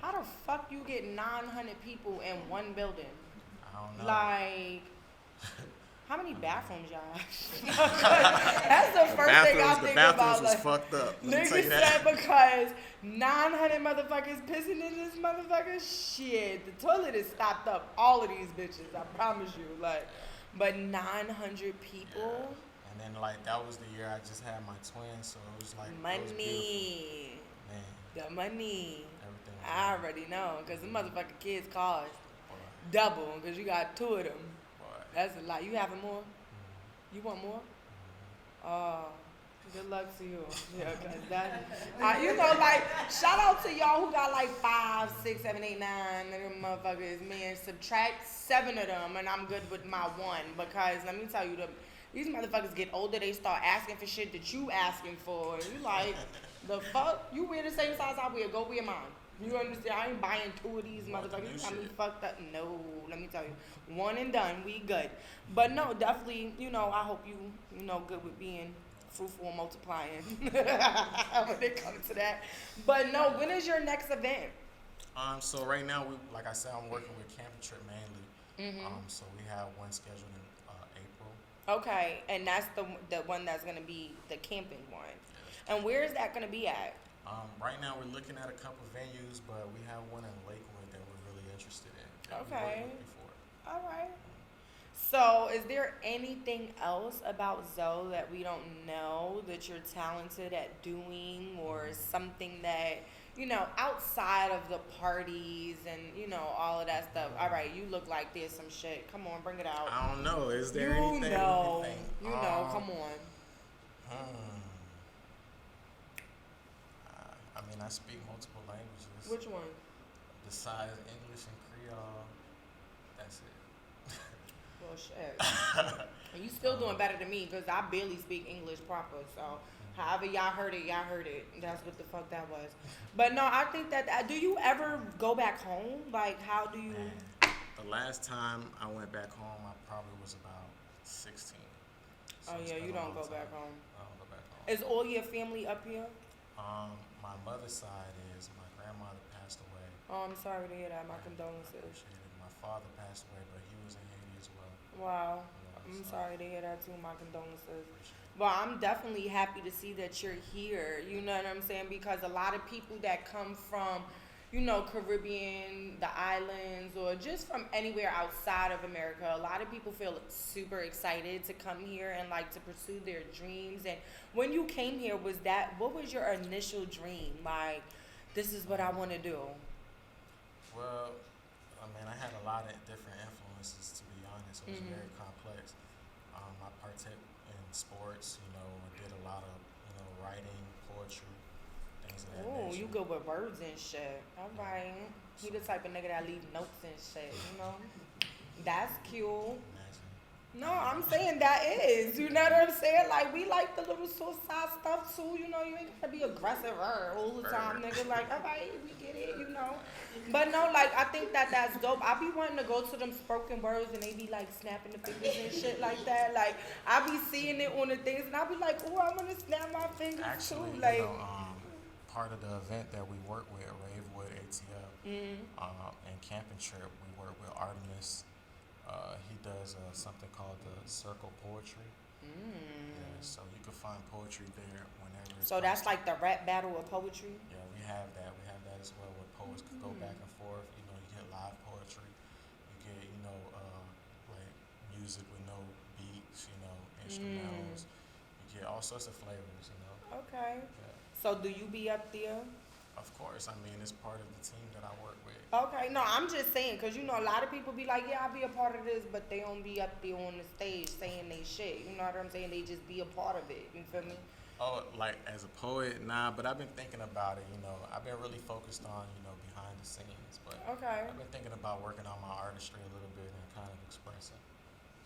How the fuck you get 900 people in one building? I don't know. Like, how many bathrooms y'all have? That's the first thing I'm thinking about. The bathrooms was Like, fucked up. Let me nigga tell you that. said because 900 motherfuckers pissing in this motherfucker. Shit, the toilet is stopped up. All of these bitches, I promise you. Like, but 900 people. And then like that was the year I just had my twins, so it was like it was beautiful. Money. Man, The money. everything. I already know, because the motherfucking kids cost Boy, double, because you got 2 of them. boy. That's a lot. You having more? You want more? Oh, good luck to you. Yeah, because that, you know, like, shout out to y'all who got like 5, 6, 7, 8, 9 of them motherfuckers. Man, subtract 7 of them, and I'm good with my 1, because let me tell you, these motherfuckers get older, they start asking for shit that you asking for. You like, the fuck? You wear the same size I wear, go wear mine. You understand? I ain't buying 2 of these motherfuckers. You got me fucked up. No, let me tell you. 1 and done, we good. But no, definitely, you know, I hope you know, good with being fruitful and multiplying when it comes to that. But no, when is your next event? So right now, like I said, I'm working with Camping Trip mainly. So we have one scheduled in April. Okay, and that's the one that's gonna be the camping one. And where is that gonna be at? Right now, we're looking at a couple venues, but we have one in Lakewood that we're really interested in. That we Okay. worked with before. All right. So, is there anything else about Zoe that we don't know that you're talented at doing, or something that, you know, outside of the parties and, you know, all of that stuff? All right, you look like there's some shit. Come on, bring it out. I don't know. Is there You anything? know, Let me think. you know, come on. I mean, I speak multiple languages. Which one? Besides English and Creole, that's it. Well, shit. You still doing better than me, because I barely speak English proper. So, however y'all heard it, that's what the fuck that was. But no, I think that, do you ever go back home? Like, how do you? Man, the last time I went back home, I probably was about 16. So Oh it's yeah, been you a don't long go back time. home. I don't go back home. Is all your family up here? My mother's side is my grandmother passed away. Oh, I'm sorry to hear that. My I condolences. appreciate it. My father passed away, but he was in Haiti as well. Wow. Yeah, I'm so sorry to hear that too. My condolences. appreciate it. Well, I'm definitely happy to see that you're here. You know what I'm saying? Because a lot of people that come from, you know, Caribbean, the islands, or just from anywhere outside of America, a lot of people feel super excited to come here and like to pursue their dreams. And when you came here, what was your initial dream? Like, this is what I want to do. Well, I mean, I had a lot of different influences, to be honest. It was very complex. I partook in sports, you know, I did a lot of, you know, writing, poetry, things of that Oh, nature. you good with words and shit. All right. He the type of nigga that leave notes and shit, you know? That's cute. Imagine. No, I'm saying that is. You know what I'm saying? Like, we like the little suicide stuff too. You know, you ain't gotta be aggressive all the time, nigga. Like, all right, we get it, you know? But no, like, I think that's dope. I be wanting to go to them spoken words and they be like snapping the fingers and shit like that. Like, I be seeing it on the things and I be like, oh, I want to snap my fingers Actually, too. Like, you know, part of the event that we work with, Ravewood ATL, and Camping Trip, we work with Artemis. He does something called the Circle Poetry. Yeah, so you can find poetry there whenever it's so that's posted. like the rap battle of poetry? Yeah, we have that. We have that as well, where poets can go back and forth. You know, you get live poetry. You get, you know, like music with no beats, you know, instrumentals. You get all sorts of flavors, you know. Okay. Yeah. So do you be up there? Of course. I mean, it's part of the team that I work with. Okay, no, I'm just saying, because, you know, a lot of people be like, yeah, I'll be a part of this, but they don't be up there on the stage saying they shit. You know what I'm saying? They just be a part of it. You feel me? Oh, like as a poet, nah, but I've been thinking about it, you know. I've been really focused on, you know, behind the scenes, but Okay. I've been thinking about working on my artistry a little bit and kind of expressing.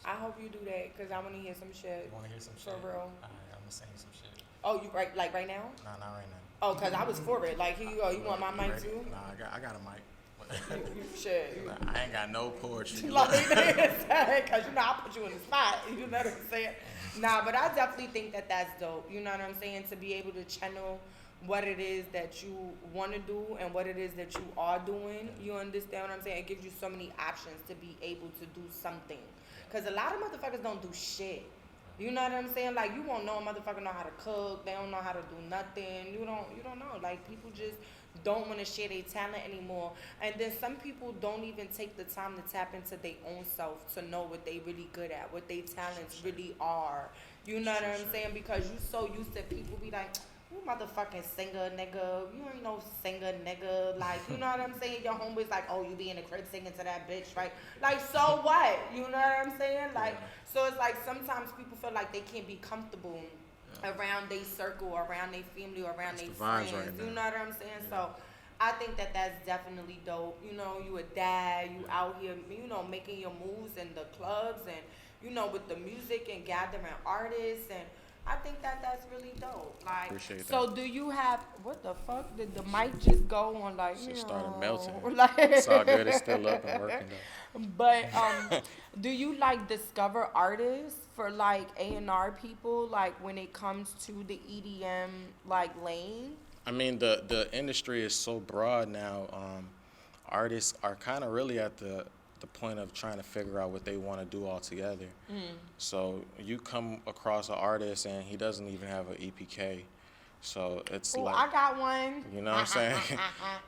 I hope you do that because I want to hear some shit. You want to hear some For shit? real. Alright, I'm gonna sing some shit. Oh, you like right now? Nah, not right now. Oh, because I was for it. Like, here you go. You want my You mic ready? too? Nah, I got a mic. You shit. I ain't got no poetry. Like, because you know I put you in the spot. You know what I'm saying? Nah, but I definitely think that that's dope. You know what I'm saying? To be able to channel what it is that you want to do and what it is that you are doing. You understand what I'm saying? It gives you so many options to be able to do something. Because a lot of motherfuckers don't do shit. You know what I'm saying? Like, you won't know a motherfucker know how to cook. They don't know how to do nothing. You don't know. Like, people just don't want to share their talent anymore. And then some people don't even take the time to tap into their own self to know what they really good at, what their talents really are. You know what I'm saying? Because you so used to people be like, you motherfucking singer, nigga. You ain't no singer, nigga. Like, you know what I'm saying? Your homeboy's like, oh, you be in the crib singing to that bitch, right? Like, so what? You know what I'm saying? Like, so it's like sometimes people feel like they can't be comfortable around their circle, around their family, or around their friends. Right You know what I'm saying? So I think that that's definitely dope. You know, you a dad, you out here, you know, making your moves in the clubs and, you know, with the music and gathering artists, and I think that that's really dope. Like, Appreciate so that. do you have, what the fuck? Did the mic just go on like, It started melting. Like, It's all good. It's still up and working though. but do you like discover artists for like A&R people, like when it comes to the EDM like lane? I mean, the industry is so broad now. Artists are kind of really at the point of trying to figure out what they want to do all together. So you come across an artist and he doesn't even have an EPK. So it's Oh, like, I got one. you know what I'm saying?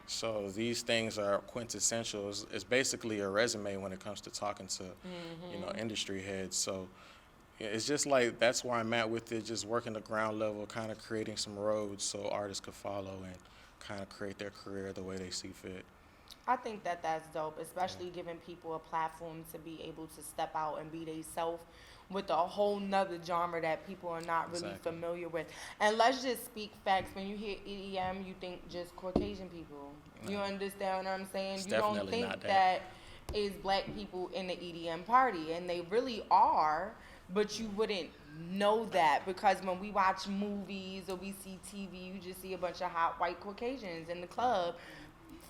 So these things are quintessential. It's basically a resume when it comes to talking to, you know, industry heads. So it's just like, that's where I'm at with it, just working the ground level, kind of creating some roads so artists could follow and kind of create their career the way they see fit. I think that that's dope, especially giving people a platform to be able to step out and be themselves with a whole nother genre that people are not really Exactly. familiar with. And let's just speak facts. When you hear EDM, you think just Caucasian people. You understand what I'm saying? It's You don't definitely think not that is black people in the EDM party, and they really are, but you wouldn't know that because when we watch movies or we see TV, you just see a bunch of hot white Caucasians in the club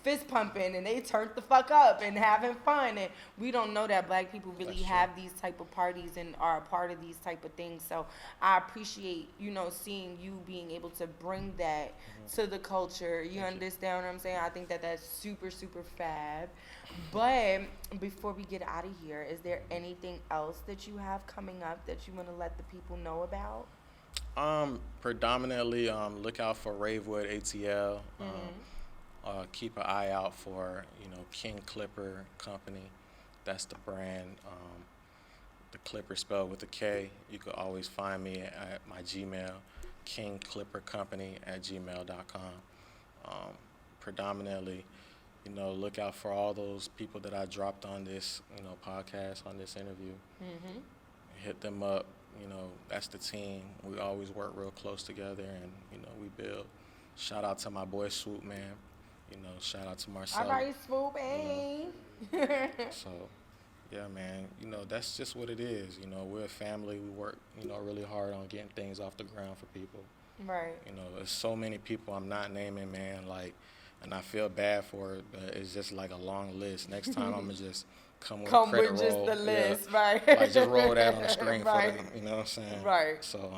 fist pumping and they turned the fuck up and having fun, and we don't know that black people really That's true. have these type of parties and are a part of these type of things. So I appreciate, you know, seeing you being able to bring that to the culture. You understand what I'm saying? I think that that's super fab. But before we get out of here, is there anything else that you have coming up that you want to let the people know about? Predominantly, look out for Ravewood ATL. Keep an eye out for, you know, King Clipper Company. That's the brand. The Clipper spelled with a K. You could always find me at my Gmail, kingclippercompany@gmail.com. Predominantly, you know, look out for all those people that I dropped on this, you know, podcast, on this interview. Hit them up. You know, that's the team. We always work real close together, and, you know, we build. Shout out to my boy S.O.B.N. You know, shout out to Marcel. All right, S.O.B.N. So, yeah, man, you know, that's just what it is. You know, we're a family. We work, you know, really hard on getting things off the ground for people. Right. You know, there's so many people I'm not naming, man, like, and I feel bad for it, but it's just like a long list. Next time I'm going to just come with a credit with just roll. the list, right? Like, just roll that on the screen Right. for them, you know what I'm saying? Right. So,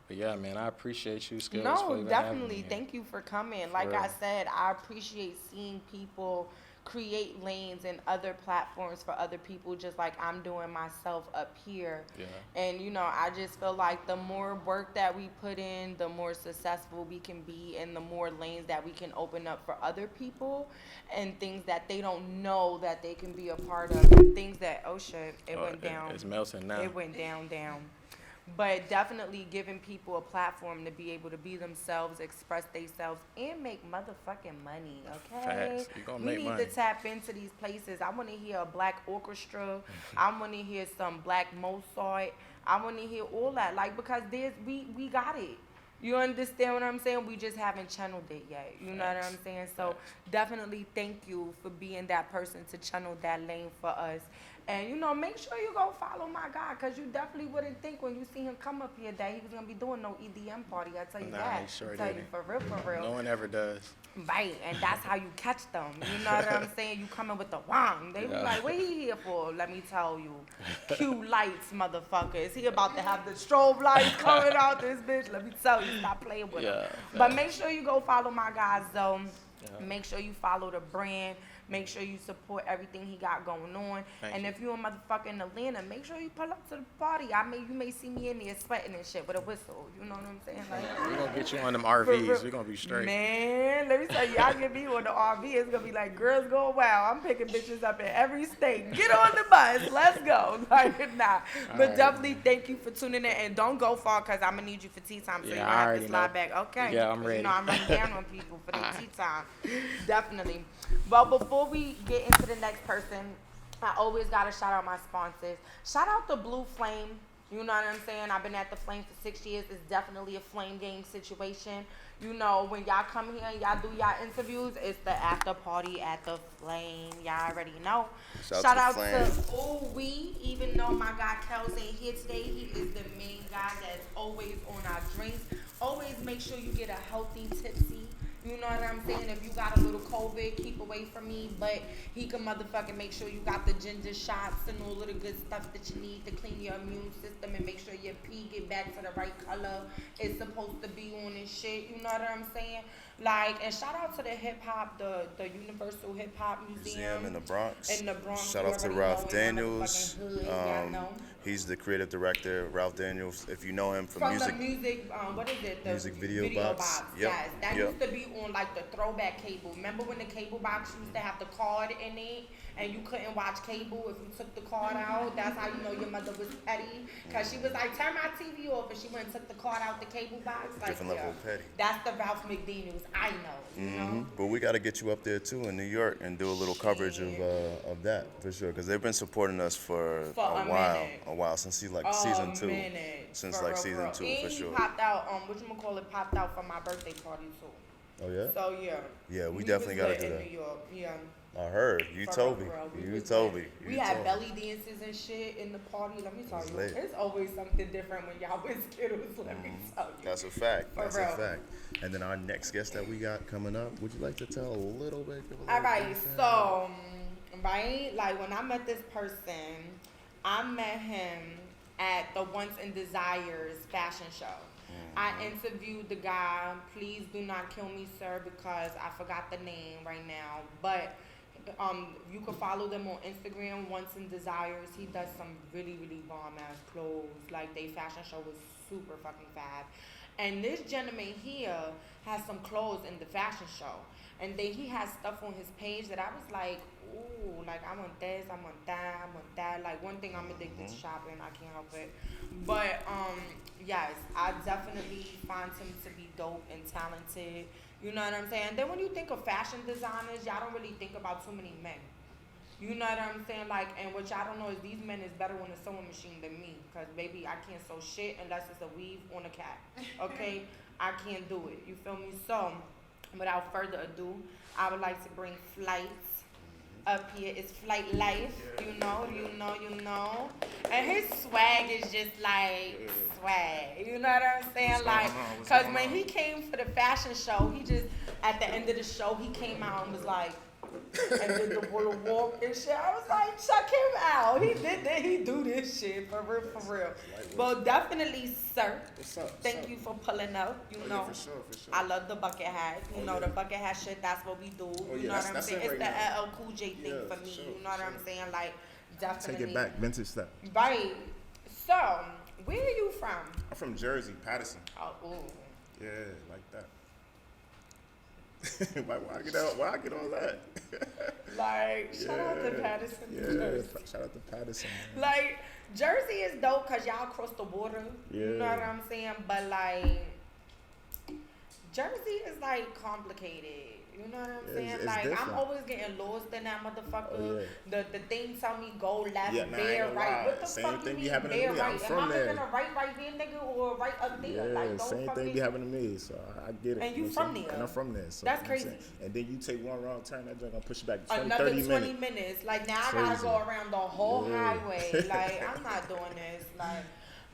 but yeah, man, I appreciate you, Skiddlez, for No, even having definitely. me. Thank you for coming. Like real. I said, I appreciate seeing people create lanes and other platforms for other people, just like I'm doing myself up here. Yeah. And, you know, I just feel like the more work that we put in, the more successful we can be, and the more lanes that we can open up for other people and things that they don't know that they can be a part of, and things that, oh shit, it went down. It's melting now. It went down. But definitely giving people a platform to be able to be themselves, express themselves, and make motherfucking money, okay? Facts. You gonna We make need money. to tap into these places. I want to hear a black orchestra. I want to hear some black Mozart. I want to hear all that, like, because we got it. You understand what I'm saying? We just haven't channeled it yet. You know what I'm saying? So definitely thank you for being that person to channel that lane for us. And, you know, make sure you go follow my guy, because you definitely wouldn't think when you see him come up here that he was going to be doing no EDM party. I tell you Nah, that. he sure I tell you didn't. for real. No one ever does. Right, and that's how you catch them. You know what I'm saying? You coming with the wang. They be like, what he here for? Let me tell you. Cue lights, motherfucker. Is he about to have the strobe lights coming out this bitch? Let me tell you, stop playing with him. But make sure you go follow my guys, though. Make sure you follow the brand. Make sure you support everything he got going on. Thank and you. if you're in motherfucking Atlanta, make sure you pull up to the party. You may see me in there sweating and shit with a whistle. You know what I'm saying? Like, We're going to get you on them RVs. We're going to be straight. Man, let me tell you, y'all get me on the RV. It's gonna be like girls going wild. I'm picking bitches up in every state. Get on the bus. Let's go. Like, nah. But definitely thank you for tuning in. And don't go far, because I'm gonna need you for tea time. So Yeah, you I might have already to slide know. back. Okay. Yeah, I'm 'Cause, ready. You know, I'm running down on people for their tea time. Definitely. Well, before we get into the next person, I always gotta shout out my sponsors. Shout out the Blue Flame. You know what I'm saying? I've been at the Flame for 6 years. It's definitely a flame gang situation. You know, when y'all come here and y'all do y'all interviews, it's the after party at the Flame. Y'all already know. Shout out Shout to the out Flame. to We. Even though my guy Kels ain't here today, he is the main guy that's always on our drinks. Always make sure you get a healthy tipsy. You know what I'm saying? If you got a little COVID, keep away from me. But he can motherfucking make sure you got the ginger shots and all of the good stuff that you need to clean your immune system and make sure your pee get back to the right color it's supposed to be on and shit. You know what I'm saying? Like, and shout out to the hip hop, the Universal Hip Hop Museum in the Bronx. In the Bronx. Shout You out to already Ralph know, in my Daniels. motherfucking hood, y'all know. He's the creative director. Ralph Daniels, if you know him from From music. the music, what is it? The Music video box. Yep, Yes, that yep. used to be on like the throwback cable. Remember when the cable box used to have the card in it, and you couldn't watch cable if you took the card out? That's how you know your mother was petty, cause she was like, "Turn my TV off," and she went and took the card out the cable box. Like, Different level of petty. That's the Ralph McDaniels I know. You know? But we got to get you up there too in New York and do a little coverage of that for sure, because they've been supporting us for a while since season 2, since For like real, season 2 and for he sure. popped out, popped out for my birthday party too. Oh yeah. So yeah. Yeah, we was definitely got to lit do in that. New York. Yeah. I heard you For told me. real, we You was told lit. me. We You had told belly dances and shit in the party. Let me tell was you, lit. it's always something different when y'all with Skiddlez. Let me tell you. That's a fact. For That's real. a fact. And then our next guest that we got coming up, would you like to tell a little bit? All right, so right, like when I met this person, I met him at the Once and Desires fashion show. I interviewed the guy. Please do not kill me, sir, because I forgot the name right now. But you can follow them on Instagram, Once and Desires. He does some really, really bomb ass clothes. Like, they fashion show was super fucking fab. And this gentleman here has some clothes in the fashion show. And then he has stuff on his page that I was like, ooh, like I want this, I want that, I want that. Like, one thing, I'm addicted to shopping, I can't help it. But yes, I definitely find him to be dope and talented. You know what I'm saying? And then when you think of fashion designers, y'all don't really think about too many men. You know what I'm saying? Like, and what y'all don't know is these men is better on a sewing machine than me. Because, baby, I can't sew shit unless it's a weave on a cat. Okay? I can't do it. You feel me? So, without further ado, I would like to bring Flights up here. It's Flight Life. You know. And his swag is just like swag. You know what I'm saying? Like, because when he came for the fashion show, he just, at the end of the show, he came out and was like, and did the World Walk and shit. I was like, check him out. He did that. He do this shit for real. Well, definitely, sir. What's up? Thank you for pulling up. You know, for sure. I love the bucket hat. You know, the bucket hat shit. That's what we do. You know what I'm that's saying? it It's right the now. LL Cool J thing Yeah, for me. sure, You know what I'm saying? Like, definitely. Take it back, vintage style. Right. So, where are you from? I'm from Jersey, Patterson. Oh, ooh. Yeah, like that. Why I get all that? Like, shout out to Patterson, New Jersey. Shout out to Patterson. Man. Like, Jersey is dope because y'all cross the water. You know what I'm saying? But, like, Jersey is, like, complicated. You know what I'm saying? It's like, different. I'm always getting lost in that motherfucker. Oh, yeah. The thing tell me go left, Yeah, nah, I there, ain't gonna right. lie. What the Same fuck thing you be mean happening to there, me. right? I'm Am from I there. making a right there, nigga, or right up there? Yeah, like, don't same fucking... thing be happening to me, so I get it. And you know what from I'm saying? there. And I'm from there. So, That's you know what I'm crazy. saying? And then you take one wrong turn, that joint gonna push you back 20, Another 30 20 minutes. minutes. Like, now I gotta Crazy. go around the whole Yeah. highway. Like, I'm not doing this. Like,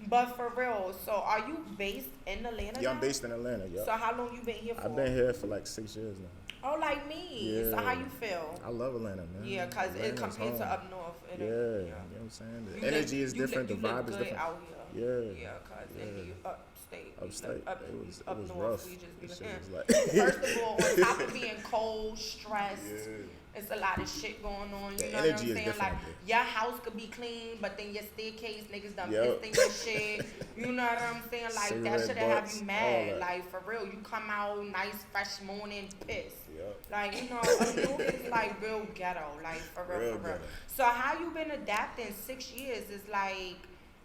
but for real, so are you based in Atlanta Yeah, I'm now? based in Atlanta, yeah. So how long you been here for? I've been here for like 6 years now. Oh, like me. Yeah. So how you feel? I love Atlanta, man. Yeah, because it Atlanta's compared to home. up north. It Yeah, is, you know what I'm saying? The You energy look- is you different, look- the you look vibe is good different. out here. Yeah. Yeah, because Yeah. upstate. Upstate, Up, it was up north, rough. we just be That like, shit was like- First of all, on top of being cold, stressed, Yeah. it's a lot of shit going on. The You know what I'm energy is saying? different Like, out there. your house could be clean, but then your staircase, niggas done Yup. pissed in your shit. You know what I'm saying? Like, that Cigarette should have butts, you all mad. that. Like, for real, you come out nice, fresh morning, pissed. Yup. Like, you know, up north is like real ghetto, like for real, Real for real. ghetto. So how you been adapting 6 years? Is like,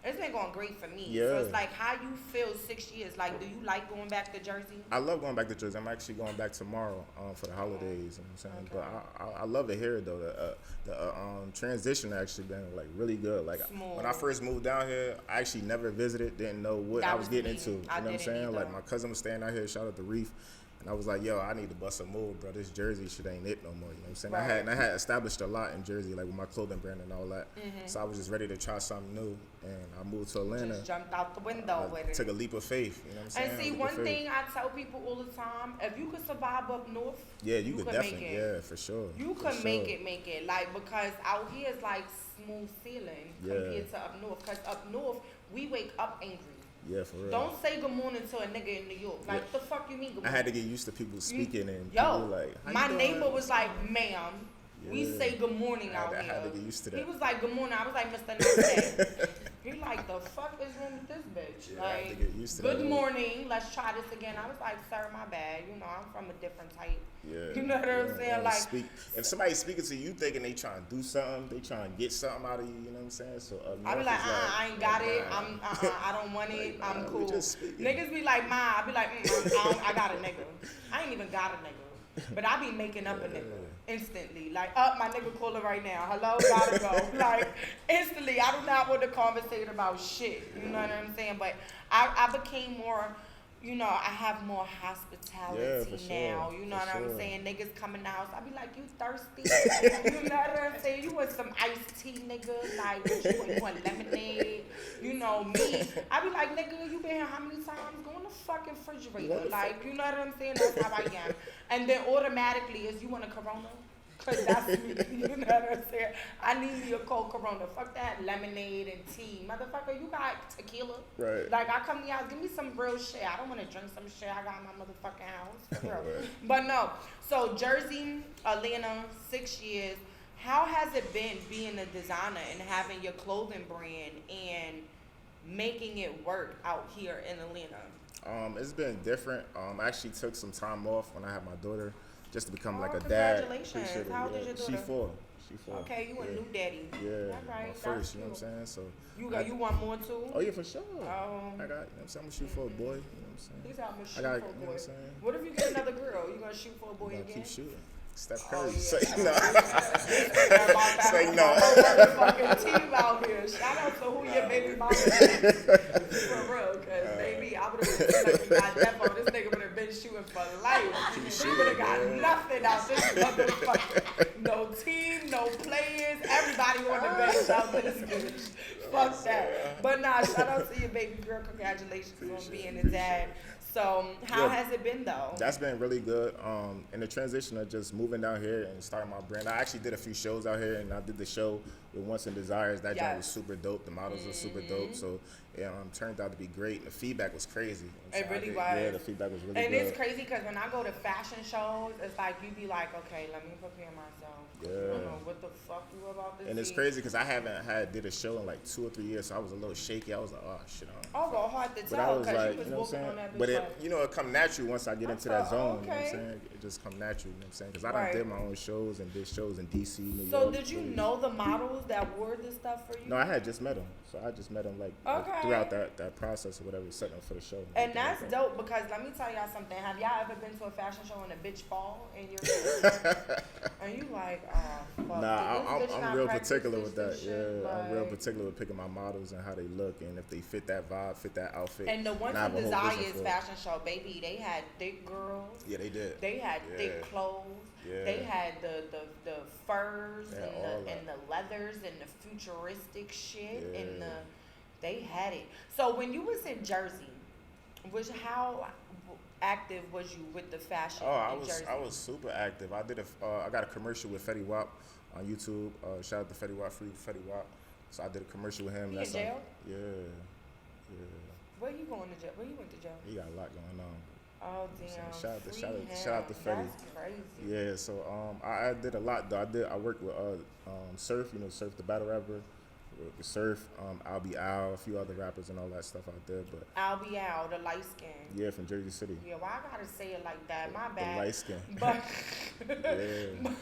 it's been going great for me. So Yeah. it's like, how you feel 6 years? Like, do you like going back to Jersey? I love going back to Jersey. I'm actually going back tomorrow for the holidays. You know what I'm saying? Okay. But I love it here though. The transition actually been like really good. Like Smooth. when I first moved down here, I actually never visited, didn't know what That I was was getting me. into. You know I what I'm didn't saying? Like either. my cousin was staying out here. Shout out to Reef. And I was like, yo, I need to bust a move, bro. This Jersey shit ain't it no more. You know what I'm saying? Right. I had established a lot in Jersey, like with my clothing brand and all that. Mm-hmm. So I was just ready to try something new. And I moved to Atlanta. Just jumped out the window with it. Took a leap of faith. You know what I'm saying? And see, Leap of one faith. thing I tell people all the time, if you could survive up north, Yeah, you could make definitely. it. Yeah, for sure. You for could sure. make it. Like, because out here is like smooth sailing Yeah. compared to up north. Because up north, we wake up angry. Yeah, for real. Don't say good morning to a nigga in New York. Like, Yeah. the fuck you mean good I morning? had to get used to people speaking and Yo, people like. "How my you doing?" neighbor was like, ma'am, we Yeah. say good morning out I here. had to get used to He that. was like, good morning. I was like, Mr. Namaste. He like, the fuck is wrong with this bitch? Yeah, I had to like, get used to good that. morning. Let's try this again. I was like, sir, my bad. You know, I'm from a different type. Yeah. You know what I'm saying? Like, if somebody's speaking to you thinking they trying to do something, they trying to get something out of you. You know what I'm saying? So I be like, I ain't got it. I don't want it. Like, I'm we cool. just speaking. Niggas be like, ma. I be like, I got a nigga. I ain't even got a nigga. But I be making up a nigga instantly. Like, my nigga caller right now. Hello, gotta go. Like, instantly. I do not want to conversate about shit. You know what I'm saying? But I became more, you know, I have more hospitality Yeah, for sure, now. You know for what I'm sure. saying? Niggas coming out. I be like, you thirsty? You know what I'm saying? You want some iced tea, nigga? Like, what you want lemonade? You know me. I be like, nigga, you been here how many times? Go in the fucking refrigerator. Like, you know what I'm saying? That's how I am. And then automatically is, you want a Corona? Cause that's me, you know what I'm saying? I need me a cold Corona. Fuck that lemonade and tea. Motherfucker, you got tequila. Right. Like, I come to your house, give me some real shit. I don't want to drink some shit I got in my motherfucking house. For real. Right. But no. So, Jersey, Atlanta, 6 years. How has it been being a designer and having your clothing brand and making it work out here in Atlanta? It's been different. I actually took some time off when I had my daughter, just to become like a dad. Congratulations. Appreciate it, How old yeah. is your She daughter? 4. She 4. Okay, you a yeah. new daddy. Yeah, All right, my that's first. You know what cute. I'm saying? So. You want more too? Oh yeah, for sure. Oh. I got. You know what I'm saying? I'm gonna shoot for a boy. You know what I'm saying? He's out to shoot I got. for a You know boy. what I'm saying? What if you get another girl? You gonna shoot for a boy I'm gonna again? keep shooting. Steph Oh, Curry. yeah. Say no. Say no. Motherfucking team out here. Shout out to who your baby mama is. For real, cause baby, I would have been like, got Devo. This nigga would have been shooting for life. He would have got nothing out this motherfucker. No team, no players. Everybody on the bench out this bitch. Fuck that. But nah, shout out to your baby girl. Congratulations on being a dad. So how has it been though? That's been really good. In the transition of just moving down here and starting my brand, I actually did a few shows out here, and I did the show with Wants and Desires. That job was super dope. The models were super dope. So it turned out to be great. And the feedback was crazy. It really was. Yeah, the feedback was really and good. it's crazy because when I go to fashion shows, it's like you be like, okay, let me prepare myself. Yeah. I don't know what the fuck you about to And it's see. crazy because I haven't did a show in like 2 or 3 years, so I was a little shaky. I was like, oh shit. Oh, well, hard to But I tell was because like, you was you know what I'm walking on saying? that bitch But it, like, you know, it come natural once I get into that zone. You know what I'm okay. saying? It just come natural. You know what I'm saying? Because I Right. done did my own shows and did shows in DC, New So York. did you Philly. know the models that wore this stuff for you? No, I had just met them. So I just met them like Okay. throughout that process or whatever, setting them for the show. And that's dope because let me tell y'all something. Have y'all ever been to a fashion show and a bitch fall and you're and you like, oh fuck. Nah, did this bitch I'm not real practice particular this with that. shit? Yeah, I'm real Like- particular with picking my models and how they look and if they fit that vibe, fit that outfit. And the one And I have from a whole vision Desires for it. fashion show, baby, they had thick girls. Yeah, they did. They had Yeah. thick clothes. Yeah. They had the furs Yeah, all that. and the leathers and the futuristic shit Yeah. and they had it. So when you was in Jersey, how active was you with the fashion Oh, in Jersey? I was super active. I did I got a commercial with Fetty Wap on YouTube. Shout out to Fetty Wap, free Fetty Wap. So I did a commercial with him. He in jail? Yeah. Where you going to jail? Where you went to jail? He got a lot going on. Oh damn! Shout out to Fetty. That's crazy. Yeah, so I did a lot though. I worked with Surf, you know, Surf the battle rapper, with Surf, I'll Be Al, a few other rappers and all that stuff out there. But I'll be out, the light skin. yeah, from Jersey City. Yeah, well I gotta say it like that. My The bad. light skin. But Yeah.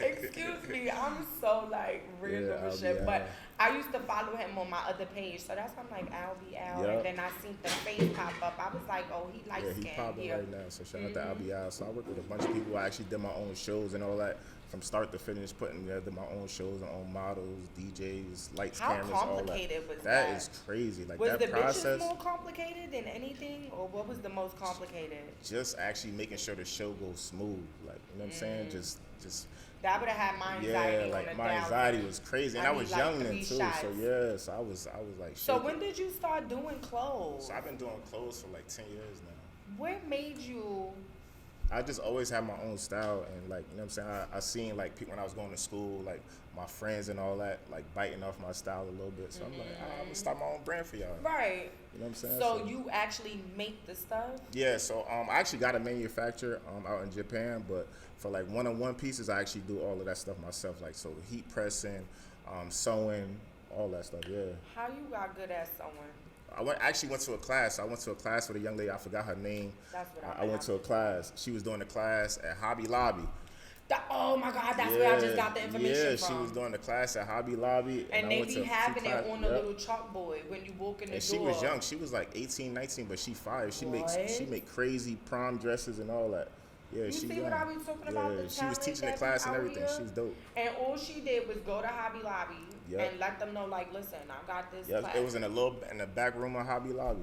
excuse me, I'm so like random Yeah, and I'll shit. be But Al. I used to follow him on my other page, so that's why I'm like I'll be out. Yup. And then I seen the face pop up. I was like, oh, he light Yeah, he skin. popping right now. So shout out to I'll Be Al. So I worked with a bunch of people. I actually did my own shows and all that from start to finish, putting together my own shows and own models, DJs, lights, How cameras, all that. complicated was That is crazy. Like Was that the process. bitches more complicated than anything, or what was the most complicated? Just actually making sure the show goes smooth. Like, you know what I'm saying? Just That would have had my anxiety. yeah, like on my a anxiety thousand. was crazy, and I I need, was like, young then 3 too. shots. So yeah, so I was like. So shaking. when did you start doing clothes? So I've been doing clothes for like 10 years now. What made you? I just always had my own style, and like, you know what I'm saying, I seen like people when I was going to school, like my friends and all that, like biting off my style a little bit. So I'm like, I'm gonna start my own brand for y'all. Right. You know what I'm saying? So you actually make the stuff? Yeah. So I actually got a manufacturer out in Japan, but for like one-on-one pieces, I actually do all of that stuff myself. Like so heat pressing, sewing, all that stuff. Yeah. How you got good at sewing? Actually went to a class. I went to a class with a young lady. I forgot her name. That's what I went to a class. She was doing a class at Hobby Lobby. Oh my God, that's where I just got the information from. Yeah, she was doing the class at Hobby Lobby. And I they went to be a few having it classes. on the Yep. little chalkboard when you walk in the And door. she was young. She was like 18, 19, but she fire. She What? make crazy prom dresses and all that. Yeah, You she see young. what I be talking about? Yeah, The she was talent teaching the that be class and out everything. here? She was dope. And all she did was go to Hobby Lobby Yep. and let them know, like, listen, I got this Yeah, class. it was in the back room of Hobby Lobby,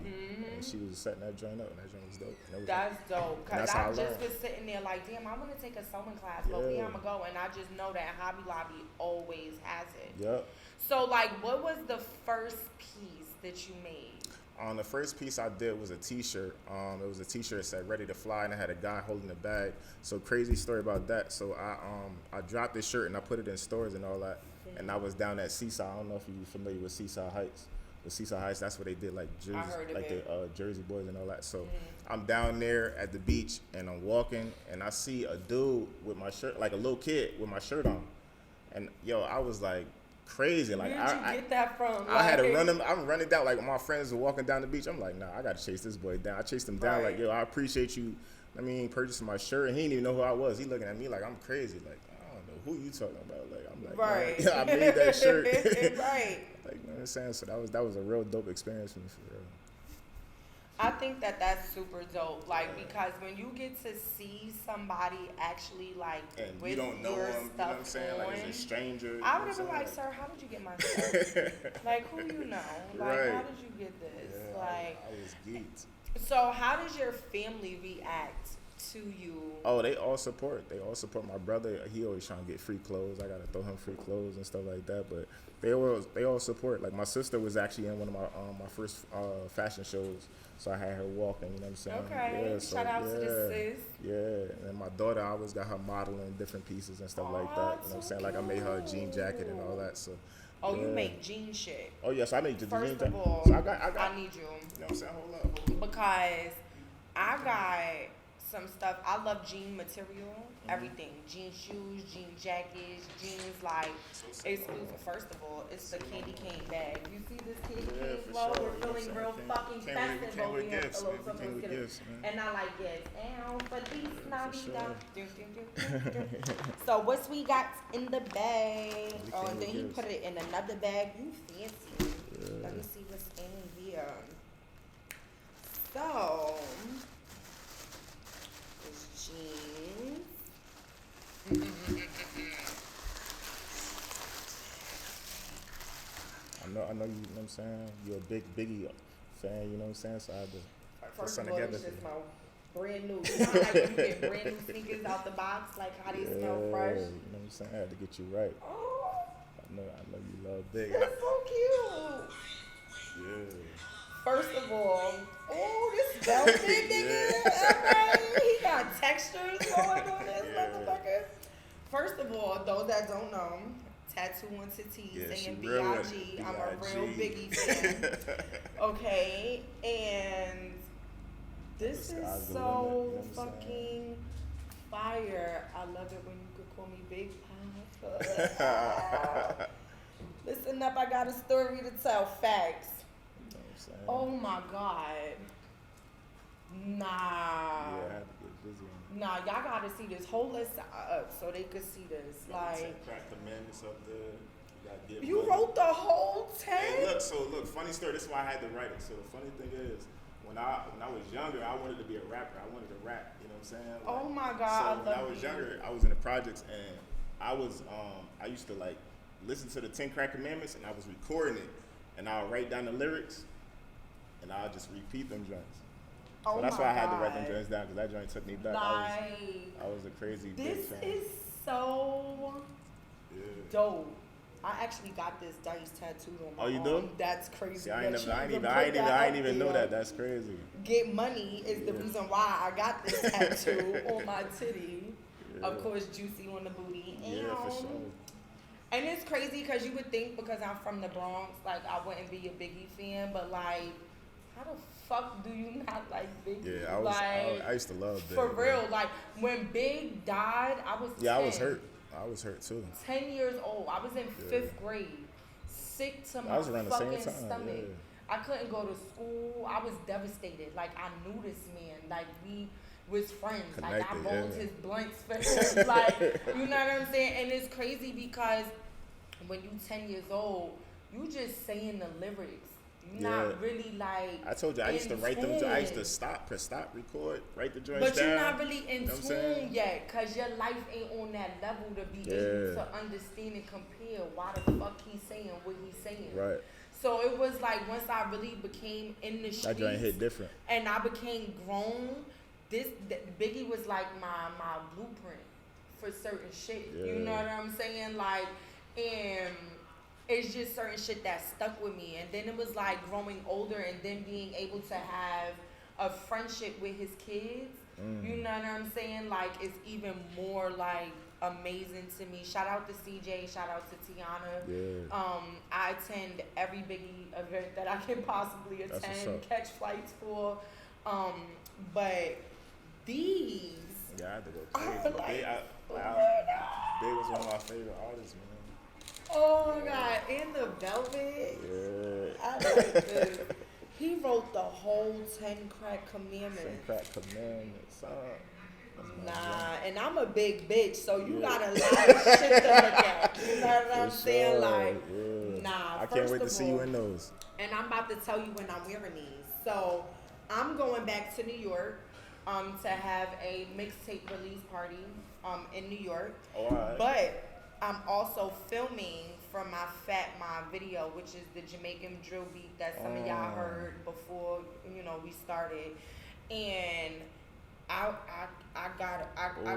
and she was setting that joint up, and that joint was dope. And it was That's dope. And Cause that's how I I just learned. was sitting there like, damn, I want to take a sewing class, but where Yeah. I'ma go? And I just know that Hobby Lobby always has it. Yep. So like, what was the first piece that you made? The first piece I did was a T-shirt. It was a T-shirt that said "Ready to Fly," and I had a guy holding the bag. So crazy story about that. So I dropped this shirt and I put it in stores and all that. And I was down at Seaside. I don't know if you're familiar with Seaside Heights. With Seaside Heights, that's where they did like Jersey, heard of like it. the Jersey Boys and all that. So I'm down there at the beach and I'm walking and I see a dude with my shirt, like a little kid with my shirt on. And yo, I was like crazy. Like Where did you get that from? I had to Like- run him. I'm running down like my friends were walking down the beach. I'm like, nah, I gotta chase this boy down. I chased him down Right. like, yo, I appreciate you. Purchasing my shirt, and he didn't even know who I was. He looking at me like I'm crazy. Like I don't know who you talking about. Like I'm like, Right. yeah, I made that shirt. Right. Like you know what I'm saying. So that was a real dope experience for me for real. I think that that's super dope. Like because when you get to see somebody actually like And with you don't know your him. You know stuff what I'm saying? on, Like it's a stranger. you I know would have what been I'm like, saying? sir, how did you get my stuff? Like who you know? Like Right. how did you get this? Yeah, Like I was geeked. so how does your family react to you? Oh, they all support. They all support my brother. He always trying to get free clothes. I gotta throw him free clothes and stuff like that. But they all support. Like my sister was actually in one of my first fashion shows, so I had her walking. You know what I'm saying? Okay. Yeah, so, Shout out to the yeah. sis. Yeah, and my daughter, I always got her modeling different pieces and stuff like that. You know what I'm saying? Like I made her a jean jacket and all that. So Oh, you Yeah. make jean shit. Oh yes, I make the First jeans. of all, So I got. I need you. You know what I'm saying? Hold up. Because I got some stuff. I love jean material, everything. Jean shoes, jean jackets, jeans like exclusive. First of all, it's the candy cane bag. You see this candy Yeah, cane for flow? sure. We're You know what feeling I'm real saying? fucking Can't wait- festive can't over wait here. gifts, Hello, man. someone's Can't wait getting- gifts, man. And I like gifts. Ow, feliz Navidad. sure. So what's we got in the bag? We Oh, came and with then he gifts. put it in another bag. You fancy. Let me see what's in here. So, it's jeans. I know you know what I'm saying? You're a big Biggie fan, you know what I'm saying? So I had to put First of something all, together. this just smell brand new. You know how like you get brand new sneakers out the box, like how they smell fresh? You know what I'm saying? I had to get you right. Oh, I know you love big. that's so cute. Yeah. First of all, oh, this velvet nigga, okay, he got textures going on this Yeah. motherfucker. First of all, those that don't know, tattoo on Titties Yeah, she saying real with B.I.G. it. I'm a real B.I.G.. Biggie fan. Okay, and this The is sky's the so limit, you know what I'm fucking fire. I love it when you could call me Big Papa. Listen up, I got a story to tell. Facts. You know what I'm saying? Oh my God. Nah. Yeah, I had to get busy on it. Nah, y'all gotta see this. Hold this up so they could see this. Like, Crack commandments up there. You gotta get you money. wrote the whole Hey, 10? look, funny story. This is why I had to write it. So the funny thing is, when I was younger, I wanted to be a rapper. I wanted to rap. You know what I'm saying? Oh my God, So I when I love was you. younger, I was in the projects and I used to like listen to the 10 Crack Commandments and I was recording it and I'll write down the lyrics and I'll just repeat them joints. Oh So that's my why I had to write God. them joints down because that joint took me back. Like, I was a crazy big this fan. is so Yeah. dope. I actually got this dice tattooed on my Oh, you arm. do? That's crazy. See, I ain't that never, you I ain't even even, put I ain't even, that I ain't up even know there. that. That's crazy. Get money is the Yeah. reason why I got this tattoo on my titty. Yeah. Of course, juicy on the booty. Yeah, for Ow. sure. And it's crazy because you would think because I'm from the Bronx, like I wouldn't be a Biggie fan, but like, how the fuck do you not like Biggie? Yeah, I used to love Big. for real. Like when Big died, I was 10, Yeah, I was hurt. I was hurt too. 10 years old. I was in 5th grade, sick to my I was around the same fucking time, stomach. yeah. I couldn't go to school. I was devastated. Like I knew this man. Like we was friends. Like I Connected, rolled yeah. his blunts for him. Like you know what I'm saying? And it's crazy because when you 10 years old, you just saying the lyrics. You're Yeah. not really like. I told you I used to in write them. I used to tune. stop, record, write the joints But down. you're not really in You know what I'm tune saying? yet, cause your life ain't on that level to be Yeah. able to understand and compare why the fuck he's saying what he's saying. Right. So it was like once I really became in the That joint hit streets different. and I became grown, Biggie was like my blueprint for certain shit. You Yeah. know what I'm saying? Like, and it's just certain shit that stuck with me. And then it was like growing older and then being able to have a friendship with his kids. You know what I'm saying? Like, it's even more like amazing to me. Shout out to CJ, shout out to Tiana. Yeah. I attend every Biggie event that I can possibly That's what's attend, up. catch flights for. But these Yeah, I had to go are crazy. like, Big was one of my favorite artists, man. oh my God, in the velvet. Yeah. I like this. He wrote the whole 10 Crack Some Commandments. Crack Commandments. That's my Nah, and I'm a big bitch, so you Yeah. got a lot of shit to look at. You know what I'm For saying? sure, Like, yeah. nah. I can't first wait to of see you all- in those. And I'm about to tell you when I'm wearing these. So I'm going back to New York to have a mixtape release party in New York. Oh, all right. But I'm also filming from my Fat Mom video, which is the Jamaican drill beat that some of y'all heard before, you know, we started. And I gotta